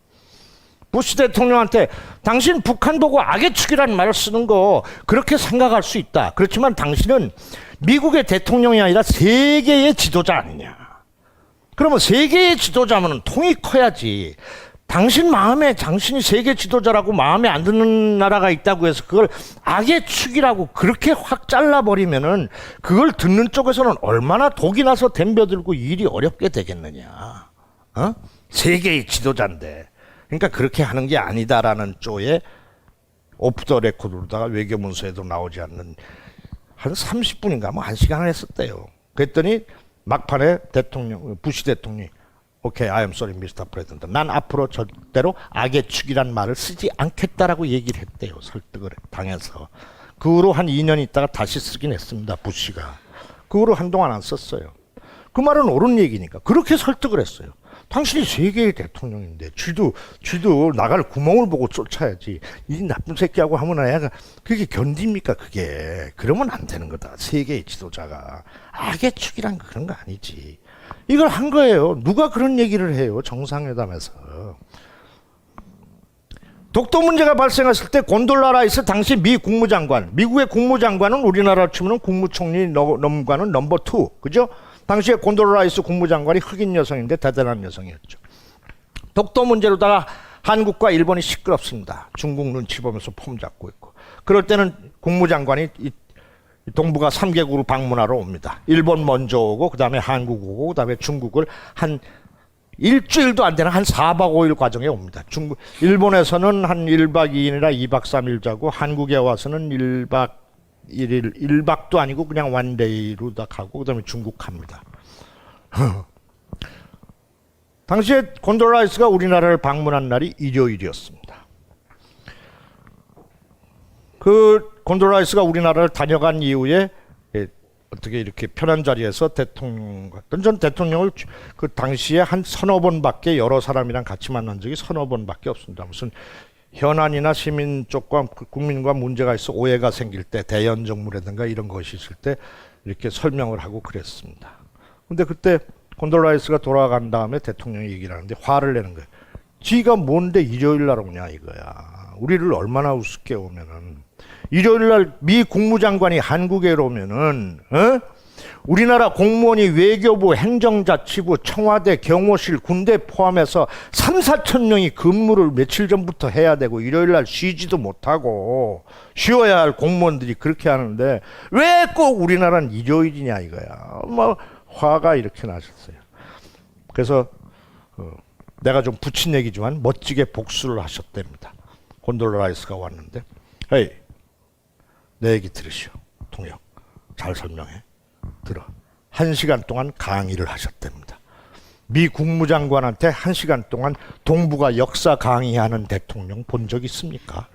[SPEAKER 4] 부시 대통령한테 당신 북한 보고 악의 축이라는 말을 쓰는 거 그렇게 생각할 수 있다. 그렇지만 당신은 미국의 대통령이 아니라 세계의 지도자 아니냐. 그러면 세계의 지도자면 통이 커야지. 당신이 세계 지도자라고 마음에 안 드는 나라가 있다고 해서 그걸 악의 축이라고 그렇게 확 잘라버리면은 그걸 듣는 쪽에서는 얼마나 독이 나서 덤벼들고 일이 어렵게 되겠느냐. 세계의 지도자인데. 그러니까 그렇게 하는 게 아니다라는 쪽에 오프 더 레코드로다가 외교문서에도 나오지 않는 한 30분인가 뭐 1시간을 했었대요. 그랬더니 막판에 부시 대통령이 오케이, I am sorry, Mr. President. 난 앞으로 절대로 악의 축이란 말을 쓰지 않겠다라고 얘기를 했대요. 설득을 당해서. 그 후로 한 2년 있다가 다시 쓰긴 했습니다. 부시가. 그 후로 한동안 안 썼어요. 그 말은 옳은 얘기니까. 그렇게 설득을 했어요. 당신이 세계의 대통령인데 쥐도 나갈 구멍을 보고 쫓아야지. 이 나쁜 새끼하고 하면 애가 그게 견딥니까 그게. 그러면 안 되는 거다. 세계의 지도자가. 악의 축이란 그런 거 아니지. 이걸 한 거예요. 누가 그런 얘기를 해요. 정상회담에서. 독도 문제가 발생했을 때 곤돌라 라이스 당시 미 국무장관, 미국의 국무장관은 우리나라로 치면 국무총리 넘과는 넘버 2, 그죠? 당시에 곤돌라 라이스 국무장관이 흑인 여성인데 대단한 여성이었죠. 독도 문제로다가 한국과 일본이 시끄럽습니다. 중국 눈치 보면서 폼 잡고 있고. 그럴 때는 국무장관이 이 동북아 3개국을 방문하러 옵니다. 일본 먼저 오고 그다음에 한국 오고 그다음에 중국을 한 일주일도 안 되는 한 4박 5일 과정에 옵니다. 일본에서는 한 1박 2일이나 2박 3일 자고 한국에 와서는 1박 1일, 1박도 아니고 그냥 원데이로 다 가고 그다음에 중국 갑니다. 당시에 곤돌라이스가 우리나라를 방문한 날이 일요일이었습니다. 그 곤돌라이스가 우리나라를 다녀간 이후에 어떻게 이렇게 편한 자리에서 전 대통령을 그 당시에 한 서너 번밖에 여러 사람이랑 같이 만난 적이 서너 번밖에 없습니다. 무슨 현안이나 시민 쪽과 국민과 문제가 있어 오해가 생길 때 대연 정무라든가 이런 것이 있을 때 이렇게 설명을 하고 그랬습니다. 근데 그때 곤돌라이스가 돌아간 다음에 대통령이 얘기를 하는데 화를 내는 거예요. 지가 뭔데 일요일 날 오냐 이거야. 우리를 얼마나 우습게 오면은 일요일 날 미 국무장관이 한국에 오면은 우리나라 공무원이 외교부, 행정자치부, 청와대, 경호실, 군대 포함해서 3, 4천 명이 근무를 며칠 전부터 해야 되고 일요일 날 쉬지도 못하고 쉬어야 할 공무원들이 그렇게 하는데 왜 꼭 우리나라는 일요일이냐 이거야. 뭐 화가 이렇게 나셨어요. 그래서 내가 좀 붙인 얘기지만 멋지게 복수를 하셨답니다. 곤돌라이스가 왔는데 에이 내 얘기 들으시오. 통역 잘 설명해. 들어. 1시간 동안 강의를 하셨답니다. 미 국무장관한테 1시간 동안 동북아 역사 강의하는 대통령 본 적 있습니까?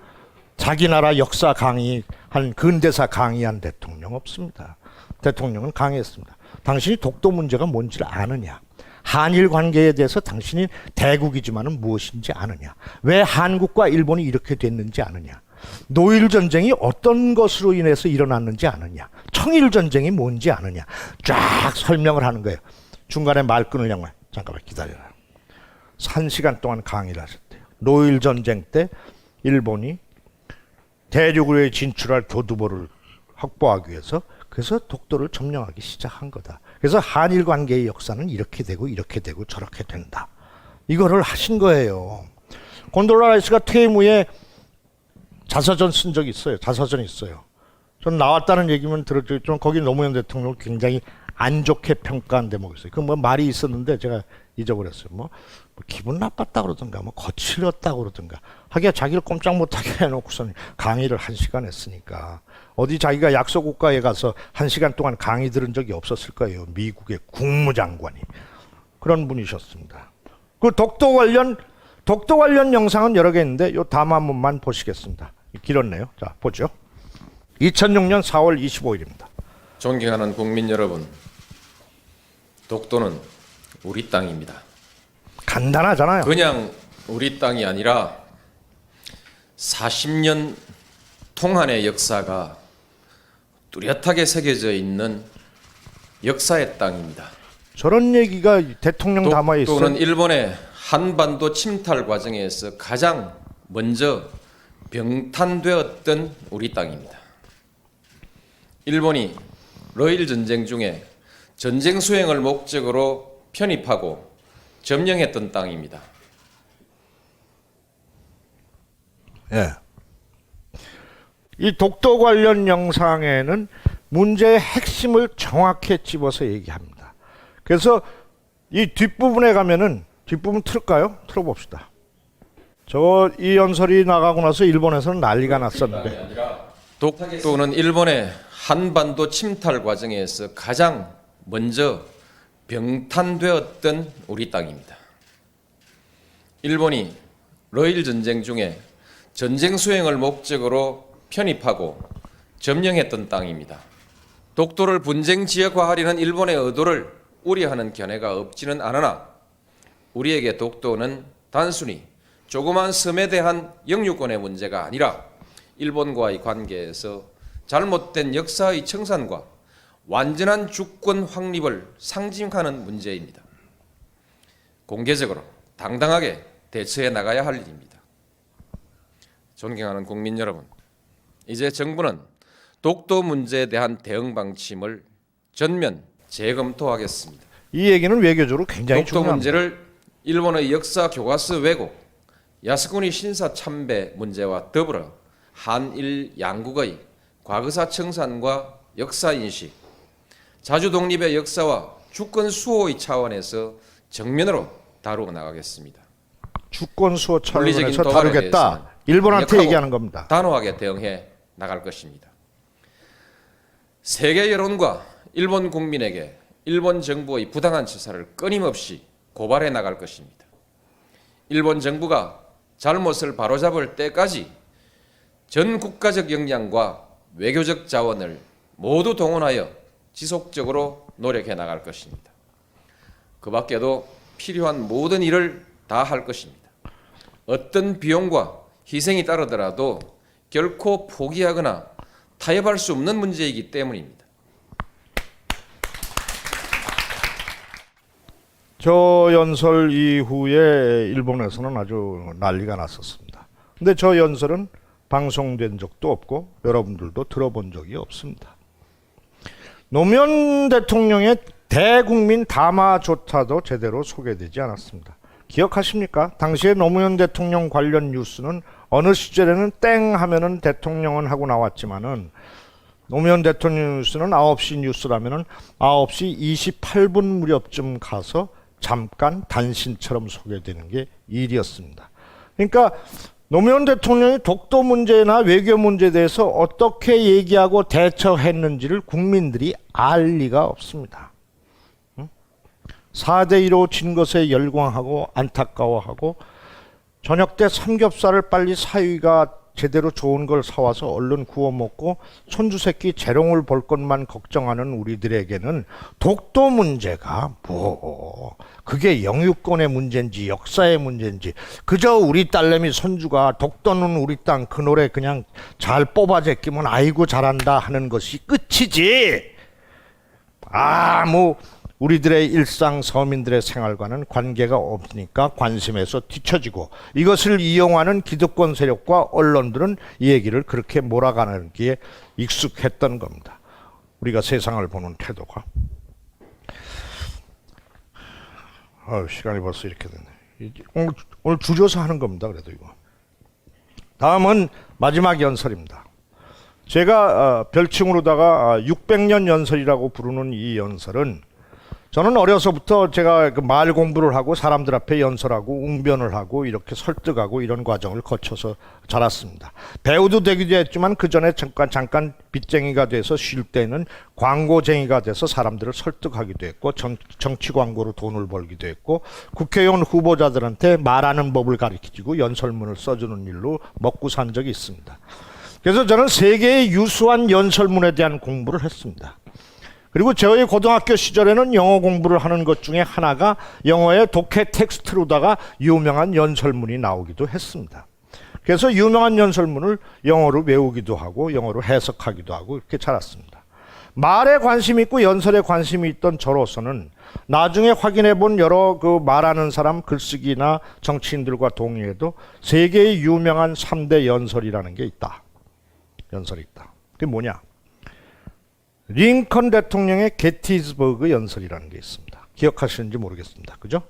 [SPEAKER 4] 자기 나라 역사 강의한 근대사 강의한 대통령 없습니다. 대통령은 강의했습니다. 당신이 독도 문제가 뭔지를 아느냐? 한일 관계에 대해서 당신이 대국이지만은 무엇인지 아느냐? 왜 한국과 일본이 이렇게 됐는지 아느냐? 노일 전쟁이 어떤 것으로 인해서 일어났는지 아느냐? 청일 전쟁이 뭔지 아느냐? 쫙 설명을 하는 거예요. 중간에 말끈을 양말 잠깐만 기다려라. 1시간 동안 강의를 하셨대요. 노일 전쟁 때 일본이 대륙으로 진출할 교두보를 확보하기 위해서 그래서 독도를 점령하기 시작한 거다. 그래서 한일 관계의 역사는 이렇게 되고 이렇게 되고 저렇게 된다. 이거를 하신 거예요. 곤돌라이스가 퇴임 후에 자서전 쓴 적이 있어요. 자서전이 있어요. 전 나왔다는 얘기만 들었지만 거기 노무현 대통령을 굉장히 안 좋게 평가한 대목이 있어요. 그 뭐 말이 있었는데 제가 잊어버렸어요. 뭐 기분 나빴다 그러든가 뭐 거칠었다 그러든가 하기야 자기를 꼼짝 못하게 해놓고서는 강의를 1시간 했으니까 어디 자기가 약소 국가에 가서 1시간 동안 강의 들은 적이 없었을 거예요. 미국의 국무장관이. 그런 분이셨습니다. 그 독도 관련 영상은 여러 개 있는데 요 다음 한 번만 보시겠습니다. 길었네요. 자, 보죠. 2006년 4월 25일입니다.
[SPEAKER 5] 존경하는 국민 여러분, 독도는 우리 땅입니다.
[SPEAKER 4] 간단하잖아요.
[SPEAKER 5] 그냥 우리 땅이 아니라 40년 통한의 역사가 뚜렷하게 새겨져 있는 역사의 땅입니다.
[SPEAKER 4] 저런 얘기가 대통령 담화에 있어요.
[SPEAKER 5] 독도는 일본의 한반도 침탈 과정에서 가장 먼저 병탄되었던 우리 땅입니다. 일본이 러일 전쟁 중에 전쟁 수행을 목적으로 편입하고 점령했던 땅입니다.
[SPEAKER 4] 예. 이 독도 관련 영상에는 문제의 핵심을 정확히 집어서 얘기합니다. 그래서 이 뒷부분에 가면은 뒷부분 틀까요? 틀어봅시다. 이 연설이 나가고 나서 일본에서는 난리가 났었는데
[SPEAKER 5] 독도는 일본의 한반도 침탈 과정에서 가장 먼저 병탄되었던 우리 땅입니다. 일본이 러일 전쟁 중에 전쟁 수행을 목적으로 편입하고 점령했던 땅입니다. 독도를 분쟁 지역화하려는 일본의 의도를 우려하는 견해가 없지는 않으나 우리에게 독도는 단순히 조그만 섬에 대한 영유권의 문제가 아니라 일본과의 관계에서 잘못된 역사의 청산과 완전한 주권 확립을 상징하는 문제입니다. 공개적으로 당당하게 대처해 나가야 할 일입니다. 존경하는 국민 여러분, 이제 정부는 독도 문제에 대한 대응 방침을 전면 재검토하겠습니다.
[SPEAKER 4] 이 얘기는 외교적으로 굉장히
[SPEAKER 5] 독도
[SPEAKER 4] 중요합니다.
[SPEAKER 5] 문제를 일본의 역사 교과서 왜곡, 야스쿠니 신사 참배 문제와 더불어 한일 양국의 과거사 청산과 역사 인식, 자주 독립의 역사와 주권 수호의 차원에서 정면으로 다루어 나가겠습니다.
[SPEAKER 4] 주권 수호
[SPEAKER 5] 물리적인
[SPEAKER 4] 차원에서
[SPEAKER 5] 도발에
[SPEAKER 4] 다루겠다.
[SPEAKER 5] 대해서는
[SPEAKER 4] 일본한테
[SPEAKER 5] 강력하고
[SPEAKER 4] 얘기하는 겁니다.
[SPEAKER 5] 단호하게 대응해 나갈 것입니다. 세계 여론과 일본 국민에게 일본 정부의 부당한 처사를 끊임없이 고발해 나갈 것입니다. 일본 정부가 잘못을 바로잡을 때까지 전 국가적 역량과 외교적 자원을 모두 동원하여 지속적으로 노력해 나갈 것입니다. 그 밖에도 필요한 모든 일을 다 할 것입니다. 어떤 비용과 희생이 따르더라도 결코 포기하거나 타협할 수 없는 문제이기 때문입니다.
[SPEAKER 4] 저 연설 이후에 일본에서는 아주 난리가 났었습니다. 근데 저 연설은 방송된 적도 없고 여러분들도 들어본 적이 없습니다. 노무현 대통령의 대국민 담화조차도 제대로 소개되지 않았습니다. 기억하십니까? 당시에 노무현 대통령 관련 뉴스는 어느 시절에는 땡 하면은 대통령은 하고 나왔지만은 노무현 대통령 뉴스는 9시 뉴스라면은 9시 28분 무렵쯤 가서 잠깐 단신처럼 소개되는 게 일이었습니다. 그러니까 노무현 대통령이 독도 문제나 외교 문제에 대해서 어떻게 얘기하고 대처했는지를 국민들이 알 리가 없습니다. 4대1로 진 것에 열광하고 안타까워하고 저녁 때 삼겹살을 빨리 사위가 제대로 좋은 걸 사와서 얼른 구워 먹고 손주 새끼 재롱을 볼 것만 걱정하는 우리들에게는 독도 문제가 그게 영유권의 문제인지 역사의 문제인지 그저 우리 딸내미 손주가 독도는 우리 땅 그 노래 그냥 잘 뽑아 제끼면 아이고 잘한다 하는 것이 끝이지. 우리들의 일상 서민들의 생활과는 관계가 없으니까 관심에서 뒤처지고 이것을 이용하는 기득권 세력과 언론들은 이 얘기를 그렇게 몰아가는 게 익숙했던 겁니다. 우리가 세상을 보는 태도가. 시간이 벌써 이렇게 됐네. 오늘 줄여서 하는 겁니다. 그래도 이거. 다음은 마지막 연설입니다. 제가 별칭으로다가 600년 연설이라고 부르는 이 연설은 저는 어려서부터 제가 그 말 공부를 하고 사람들 앞에 연설하고 웅변을 하고 이렇게 설득하고 이런 과정을 거쳐서 자랐습니다. 배우도 되기도 했지만 그 전에 잠깐 빚쟁이가 돼서 쉴 때는 광고쟁이가 돼서 사람들을 설득하기도 했고 정치 광고로 돈을 벌기도 했고 국회의원 후보자들한테 말하는 법을 가르치고 연설문을 써주는 일로 먹고 산 적이 있습니다. 그래서 저는 세계의 유수한 연설문에 대한 공부를 했습니다. 그리고 저희 고등학교 시절에는 영어 공부를 하는 것 중에 하나가 영어의 독해 텍스트로다가 유명한 연설문이 나오기도 했습니다. 그래서 유명한 연설문을 영어로 외우기도 하고 영어로 해석하기도 하고 이렇게 자랐습니다. 말에 관심이 있고 연설에 관심이 있던 저로서는 나중에 확인해 본 여러 그 말하는 사람 글쓰기나 정치인들과 동의해도 세계의 유명한 3대 연설이라는 게 있다. 연설이 있다. 그게 뭐냐? 링컨 대통령의 게티즈버그 연설이라는 게 있습니다. 기억하시는지 모르겠습니다. 그죠?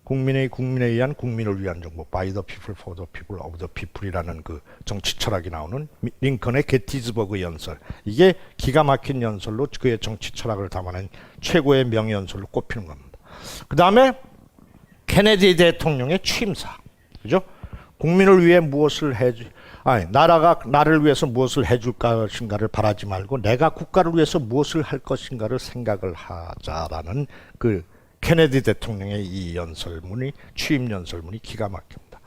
[SPEAKER 4] 국민에 의한 국민을 위한 정부, by the people, for the people, of the people이라는 그 정치 철학이 나오는 링컨의 게티즈버그 연설. 이게 기가 막힌 연설로 그의 정치 철학을 담아낸 최고의 명연설로 꼽히는 겁니다. 그 다음에 케네디 대통령의 취임사. 그죠? 국민을 위해 무엇을 나라가 나를 위해서 무엇을 해줄 것인가를 바라지 말고 내가 국가를 위해서 무엇을 할 것인가를 생각을 하자라는 그 케네디 대통령의 이 연설문이 취임 연설문이 기가 막힙니다.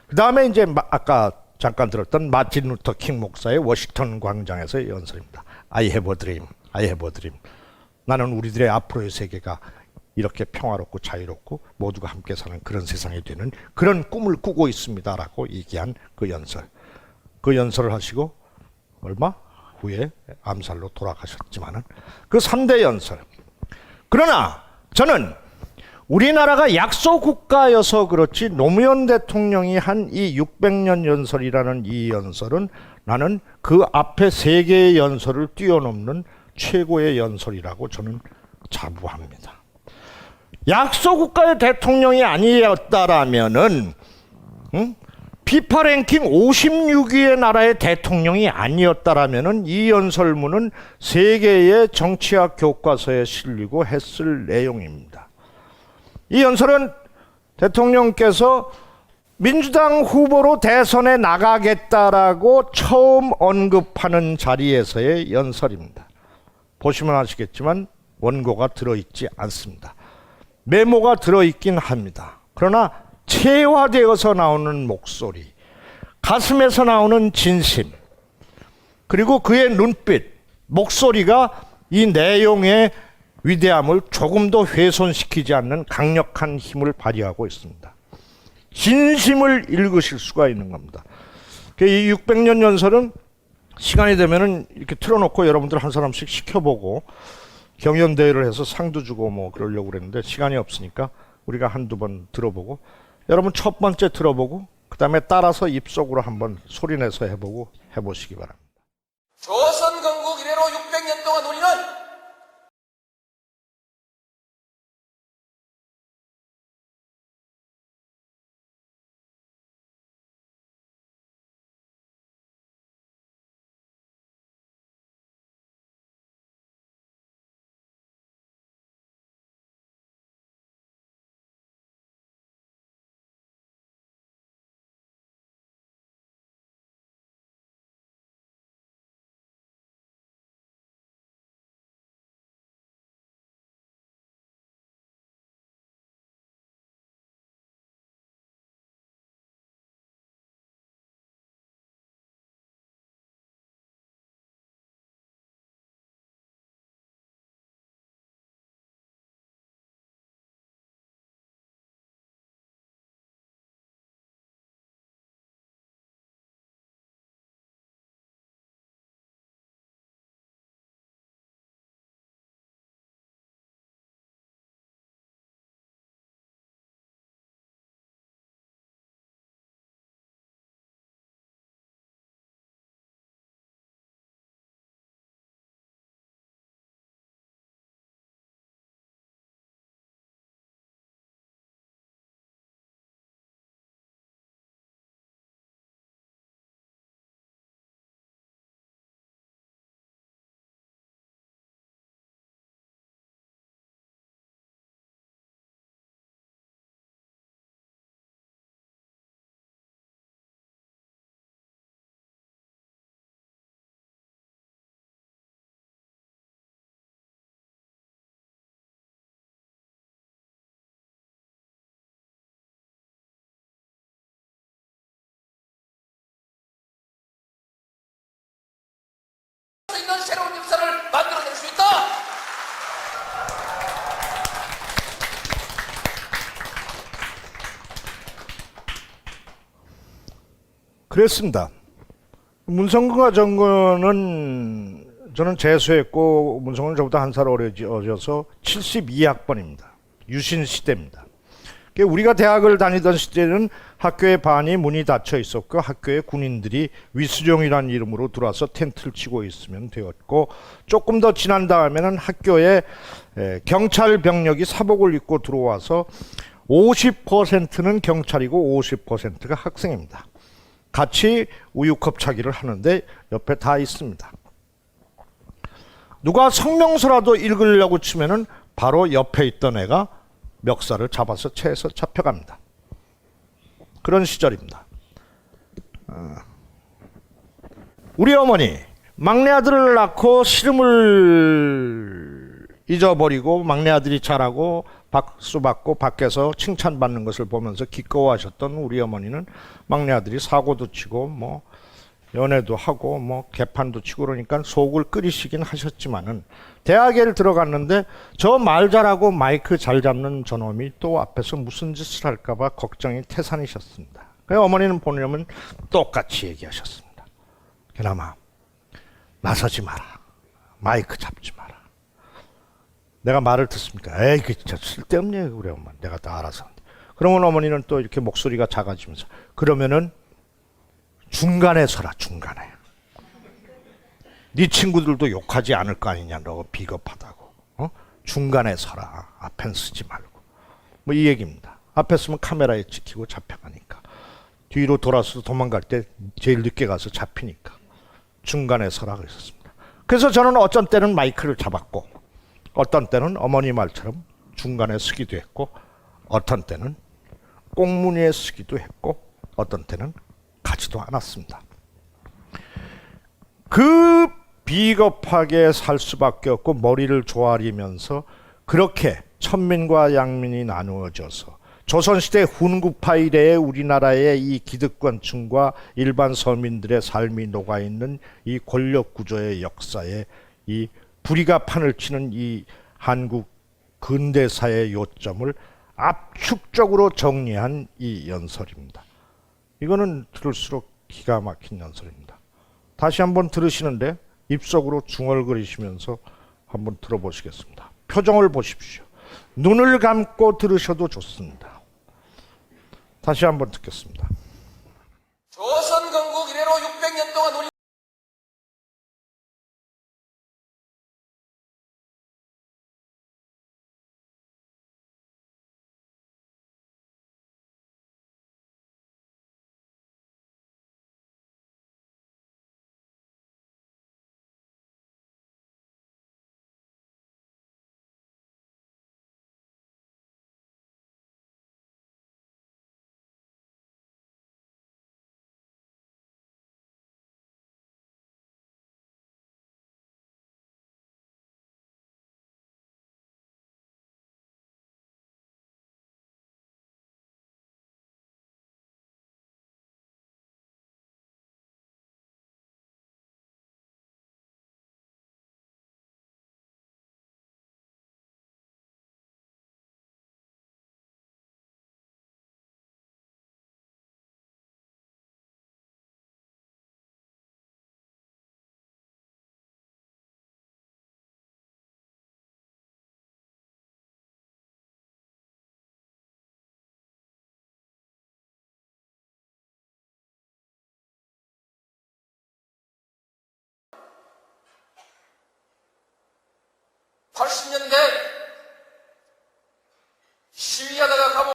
[SPEAKER 4] 그 다음에 이제 아까 잠깐 들었던 마틴 루터 킹 목사의 워싱턴 광장에서의 연설입니다. I have a dream, I have a dream. 나는 우리들의 앞으로의 세계가 이렇게 평화롭고 자유롭고 모두가 함께 사는 그런 세상이 되는 그런 꿈을 꾸고 있습니다라고 얘기한 그 연설. 그 연설을 하시고 얼마 후에 암살로 돌아가셨지만은 그 3대 연설. 그러나 저는 우리나라가 약소국가여서 그렇지 노무현 대통령이 한 이 600년 연설이라는 이 연설은 나는 그 앞에 3개의 연설을 뛰어넘는 최고의 연설이라고 저는 자부합니다. 약소국가의 대통령이 아니었다라면은 피파 랭킹 56위의 나라의 대통령이 아니었다라면은 이 연설문은 세계의 정치학 교과서에 실리고 했을 내용입니다. 이 연설은 대통령께서 민주당 후보로 대선에 나가겠다라고 처음 언급하는 자리에서의 연설입니다. 보시면 아시겠지만 원고가 들어있지 않습니다. 메모가 들어있긴 합니다. 그러나 체화되어서 나오는 목소리, 가슴에서 나오는 진심, 그리고 그의 눈빛, 목소리가 이 내용의 위대함을 조금 더 훼손시키지 않는 강력한 힘을 발휘하고 있습니다. 진심을 읽으실 수가 있는 겁니다. 이 600년 연설은 시간이 되면은 이렇게 틀어놓고 여러분들 한 사람씩 시켜보고 경연대회를 해서 상도 주고 뭐 그러려고 그랬는데 시간이 없으니까 우리가 한두 번 들어보고, 여러분 첫 번째 들어보고 그 다음에 따라서 입속으로 한번 소리내서 해보고 해보시기 바랍니다.
[SPEAKER 5] 조선 건국 이래로 600년 동안 우리는 있는 새로운 역사를 만들어낼 수 있다.
[SPEAKER 4] 그랬습니다. 문성근과 정근은 저는 재수했고 문성근은 저보다 한 살 어려서 72학번입니다. 유신 시대입니다. 우리가 대학을 다니던 시대는 학교의 반이 문이 닫혀 있었고 학교에 군인들이 위수종이라는 이름으로 들어와서 텐트를 치고 있으면 되었고, 조금 더 지난 다음에는 학교에 경찰 병력이 사복을 입고 들어와서 50%는 경찰이고 50%가 학생입니다. 같이 우유컵차기를 하는데 옆에 다 있습니다. 누가 성명서라도 읽으려고 치면은 바로 옆에 있던 애가 멱살을 잡아서 채에서 잡혀갑니다. 그런 시절입니다. 우리 어머니 막내 아들을 낳고 시름을 잊어버리고 막내 아들이 자라고 박수 받고 밖에서 칭찬받는 것을 보면서 기꺼워하셨던 우리 어머니는 막내 아들이 사고도 치고 뭐 연애도 하고 뭐 개판도 치고 그러니까 속을 끓이시긴 하셨지만은 대학에 들어갔는데 저 말 잘하고 마이크 잘 잡는 저놈이 또 앞에서 무슨 짓을 할까봐 걱정이 태산이셨습니다. 그래서 어머니는 보려면 똑같이 얘기하셨습니다. 그나마 나서지 마라. 마이크 잡지 마라. 내가 말을 듣습니까? 에이 그 진짜 쓸데없네 그래 엄마. 내가 다 알아서. 그러면 어머니는 또 이렇게 목소리가 작아지면서 그러면은 중간에 서라. 중간에. 네 친구들도 욕하지 않을 거 아니냐. 너 비겁하다고. 중간에 서라. 앞엔 쓰지 말고. 뭐 이 얘기입니다. 앞에 쓰면 카메라에 찍히고 잡혀가니까. 뒤로 돌아서 도망갈 때 제일 늦게 가서 잡히니까 중간에 서라 그랬었습니다. 그래서 저는 어떤 때는 마이크를 잡았고 어떤 때는 어머니 말처럼 중간에 서기도 했고 어떤 때는 꽁무니에 서기도 했고 어떤 때는 가지도 않았습니다. 그 비겁하게 살 수밖에 없고 머리를 조아리면서 그렇게 천민과 양민이 나누어져서 조선시대 훈구파 이래의 우리나라의 이 기득권층과 일반 서민들의 삶이 녹아있는 이 권력구조의 역사에 이 불이가 판을 치는 이 한국 근대사의 요점을 압축적으로 정리한 이 연설입니다. 이거는 들을수록 기가 막힌 연설입니다. 다시 한번 들으시는데 입속으로 중얼거리시면서 한번 들어보시겠습니다. 표정을 보십시오. 눈을 감고 들으셔도 좋습니다. 다시 한번 듣겠습니다.
[SPEAKER 5] 조선 건국 이래로 600년 동안 우리 (80년대) 시위하다가 감옥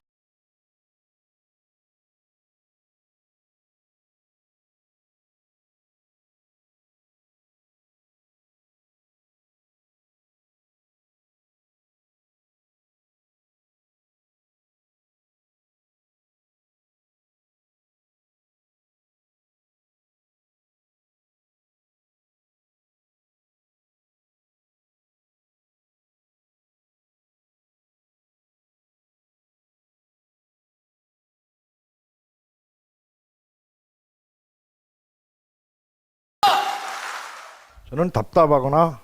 [SPEAKER 4] 저는 답답하거나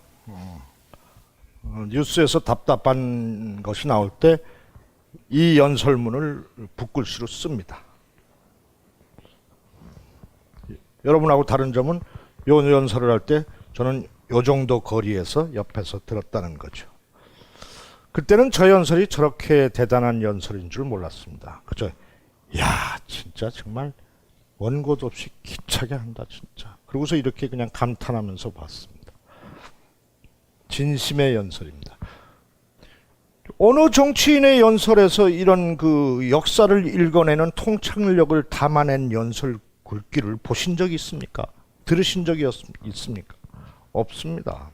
[SPEAKER 4] 뉴스에서 답답한 것이 나올 때 이 연설문을 붓글씨로 씁니다. 여러분하고 다른 점은 요 연설을 할 때 저는 요 정도 거리에서 옆에서 들었다는 거죠. 그때는 저 연설이 저렇게 대단한 연설인 줄 몰랐습니다. 그죠? 야, 진짜 정말 원고도 없이 기차게 한다 진짜. 그러고서 이렇게 그냥 감탄하면서 봤습니다. 진심의 연설입니다. 어느 정치인의 연설에서 이런 그 역사를 읽어내는 통찰력을 담아낸 연설 글귀를 보신 적이 있습니까? 들으신 적이 있습니까? 없습니다.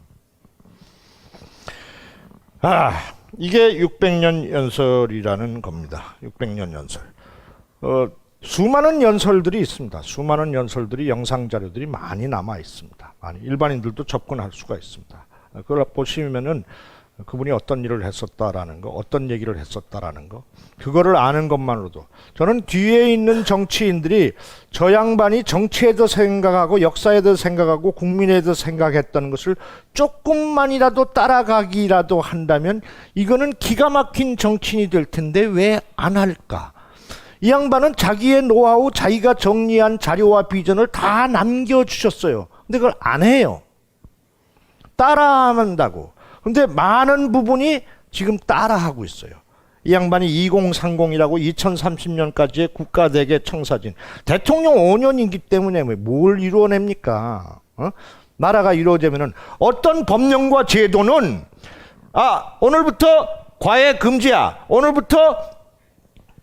[SPEAKER 4] 이게 600년 연설이라는 겁니다. 600년 연설. 수많은 연설들이 있습니다. 수많은 연설들이 영상 자료들이 많이 남아 있습니다. 많이 일반인들도 접근할 수가 있습니다. 그걸 보시면은 그분이 어떤 일을 했었다라는 거, 어떤 얘기를 했었다라는 거, 그거를 아는 것만으로도 저는 뒤에 있는 정치인들이 저 양반이 정치에 대해 생각하고 역사에 대해 생각하고 국민에 대해 생각했던 것을 조금만이라도 따라가기라도 한다면 이거는 기가 막힌 정치인이 될 텐데 왜 안 할까? 이 양반은 자기의 노하우, 자기가 정리한 자료와 비전을 다 남겨주셨어요. 근데 그걸 안 해요. 따라한다고. 근데 많은 부분이 지금 따라하고 있어요. 이 양반이 2030이라고 2030년까지의 국가대계 청사진. 대통령 5년이기 때문에 뭘 이루어냅니까? 나라가 이루어지면은 어떤 법령과 제도는 오늘부터 과외 금지야. 오늘부터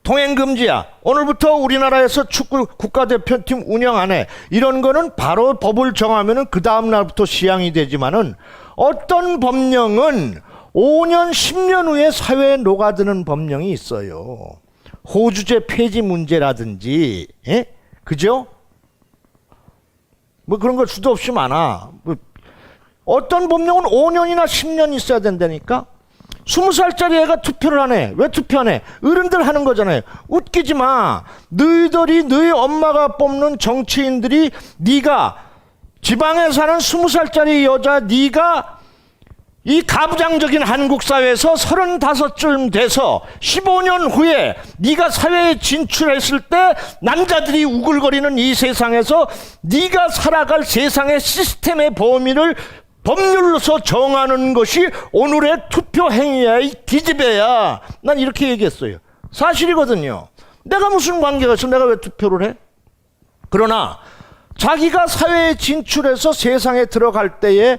[SPEAKER 4] 통행 금지야. 오늘부터 우리나라에서 축구 국가대표팀 운영 안 해. 이런 거는 바로 법을 정하면은 그 다음 날부터 시행이 되지만은 어떤 법령은 5년, 10년 후에 사회에 녹아드는 법령이 있어요. 호주제 폐지 문제라든지, 예? 그죠? 뭐 그런 거 수도 없이 많아. 뭐 어떤 법령은 5년이나 10년 있어야 된다니까? 20살짜리 애가 투표를 하네. 왜 투표 안 해? 어른들 하는 거잖아요. 웃기지 마. 너희들이 너희 엄마가 뽑는 정치인들이 네가 지방에 사는 20살짜리 여자 네가 이 가부장적인 한국 사회에서 35쯤 돼서 15년 후에 네가 사회에 진출했을 때 남자들이 우글거리는 이 세상에서 네가 살아갈 세상의 시스템의 범위를 법률로서 정하는 것이 오늘의 투표 행위야. 이 기집애야. 난 이렇게 얘기했어요. 사실이거든요. 내가 무슨 관계가 있어? 내가 왜 투표를 해? 그러나 자기가 사회에 진출해서 세상에 들어갈 때에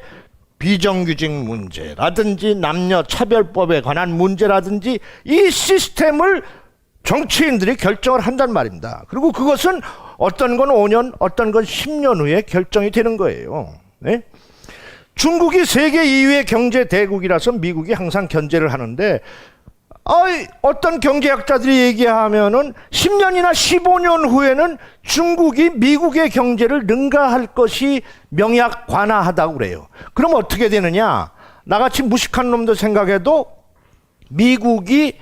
[SPEAKER 4] 비정규직 문제라든지 남녀 차별법에 관한 문제라든지 이 시스템을 정치인들이 결정을 한단 말입니다. 그리고 그것은 어떤 건 5년, 어떤 건 10년 후에 결정이 되는 거예요. 네? 중국이 세계 2위의 경제 대국이라서 미국이 항상 견제를 하는데 어떤 경제학자들이 얘기하면은 10년이나 15년 후에는 중국이 미국의 경제를 능가할 것이 명약관화하다고 그래요. 그럼 어떻게 되느냐? 나같이 무식한 놈도 생각해도 미국이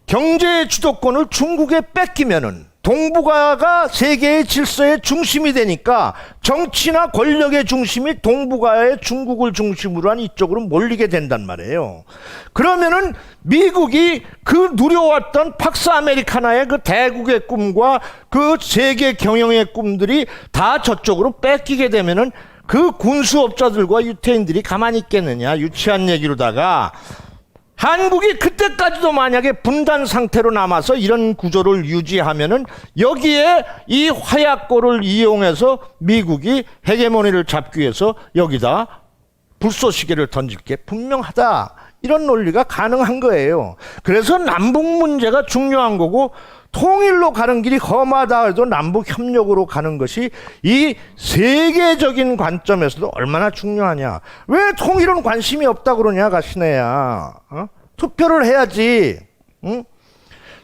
[SPEAKER 4] 경제의 주도권을 중국에 뺏기면은 동북아가 세계의 질서의 중심이 되니까 정치나 권력의 중심이 동북아의 중국을 중심으로 한 이쪽으로 몰리게 된단 말이에요. 그러면은 미국이 그 누려왔던 팍스 아메리카나의 그 대국의 꿈과 그 세계 경영의 꿈들이 다 저쪽으로 뺏기게 되면은 그 군수업자들과 유태인들이 가만히 있겠느냐. 유치한 얘기로다가 한국이 그때까지도 만약에 분단 상태로 남아서 이런 구조를 유지하면은 여기에 이 화약고를 이용해서 미국이 헤게모니를 잡기 위해서 여기다 불쏘시개를 던질 게 분명하다. 이런 논리가 가능한 거예요. 그래서 남북 문제가 중요한 거고 통일로 가는 길이 험하다 해도 남북 협력으로 가는 것이 이 세계적인 관점에서도 얼마나 중요하냐. 왜 통일은 관심이 없다 그러냐 가시네야. 투표를 해야지. 응?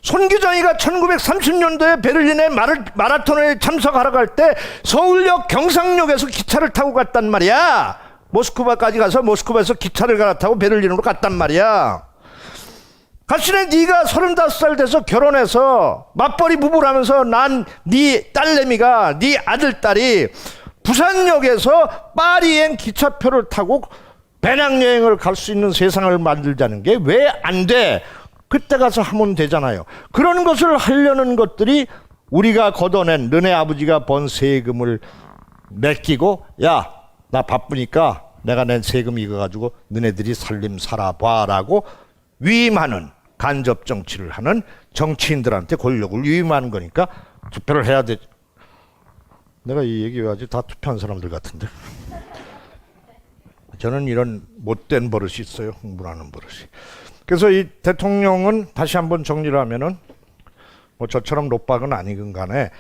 [SPEAKER 4] 손기정이가 1930년도에 베를린에 마라톤에 참석하러 갈 때 서울역 경상역에서 기차를 타고 갔단 말이야. 모스크바까지 가서 모스크바에서 기차를 갈아타고 베를린으로 갔단 말이야. 가시네. 네가 35살 돼서 결혼해서 맞벌이 부부라면서 난 네 딸내미가 네 아들딸이 부산역에서 파리행 기차표를 타고 배낭여행을 갈 수 있는 세상을 만들자는 게 왜 안 돼? 그때 가서 하면 되잖아요. 그런 것을 하려는 것들이 우리가 걷어낸 너네 아버지가 번 세금을 맡기고 야, 나 바쁘니까 내가 낸 세금 이거 가지고 너네들이 살림 살아봐라고 위임하는 간접 정치를 하는 정치인들한테 권력을 위임하는 거니까 투표를 해야 돼. 내가 이 얘기 왜 하지? 다 투표한 사람들 같은데. 저는 이런 못된 버릇이 있어요. 흥분하는 버릇이. 그래서 이 대통령은 다시 한번 정리를 하면은 뭐 저처럼 노박은 아니건 간에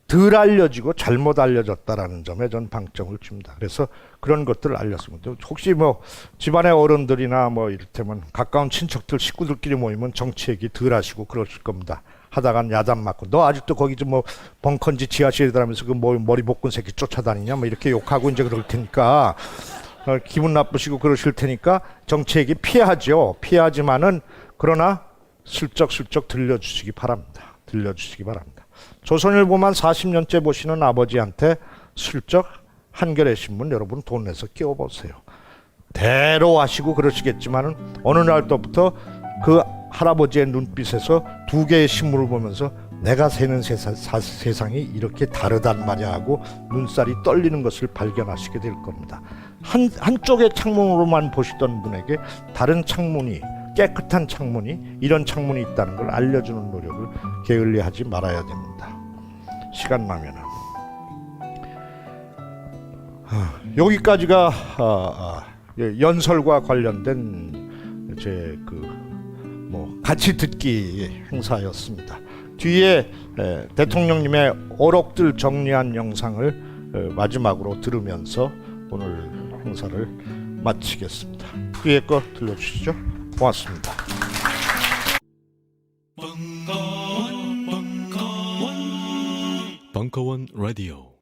[SPEAKER 4] 덜 알려지고 잘못 알려졌다라는 점에 전 방점을 줍니다. 그래서 그런 것들을 알렸습니다. 혹시 뭐 집안의 어른들이나 뭐 이를테면 가까운 친척들 식구들끼리 모이면 정치 얘기 덜 하시고 그러실 겁니다. 하다간 야단 맞고 너 아직도 거기 좀 뭐 벙컨지 지하실이라면서 그 머리 복근 새끼 쫓아다니냐 뭐 이렇게 욕하고 이제 그럴 테니까 기분 나쁘시고 그러실 테니까 정치 얘기 피하죠. 피하지만은 그러나 슬쩍 들려주시기 바랍니다. 들려주시기 바랍니다. 조선일보만 40년째 보시는 아버지한테 슬쩍 한겨레 신문 여러분 돈 내서 끼워보세요. 대로 하시고 그러시겠지만은 어느 날부터 그 할아버지의 눈빛에서 두 개의 신문을 보면서 내가 사는 세상이 이렇게 다르단 말이야 하고 눈살이 떨리는 것을 발견하시게 될 겁니다. 한쪽의 창문으로만 보시던 분에게 다른 창문이 깨끗한 창문이 이런 창문이 있다는 걸 알려주는 노력을 게을리하지 말아야 됩니다. 시간 나면은 여기까지가 연설과 관련된 제 그 같이 듣기 행사였습니다. 뒤에 대통령님의 어록들 정리한 영상을 마지막으로 들으면서 오늘 행사를 마치겠습니다. 뒤에 거 들려주시죠. 고맙습니다.
[SPEAKER 1] 벙커원 라디오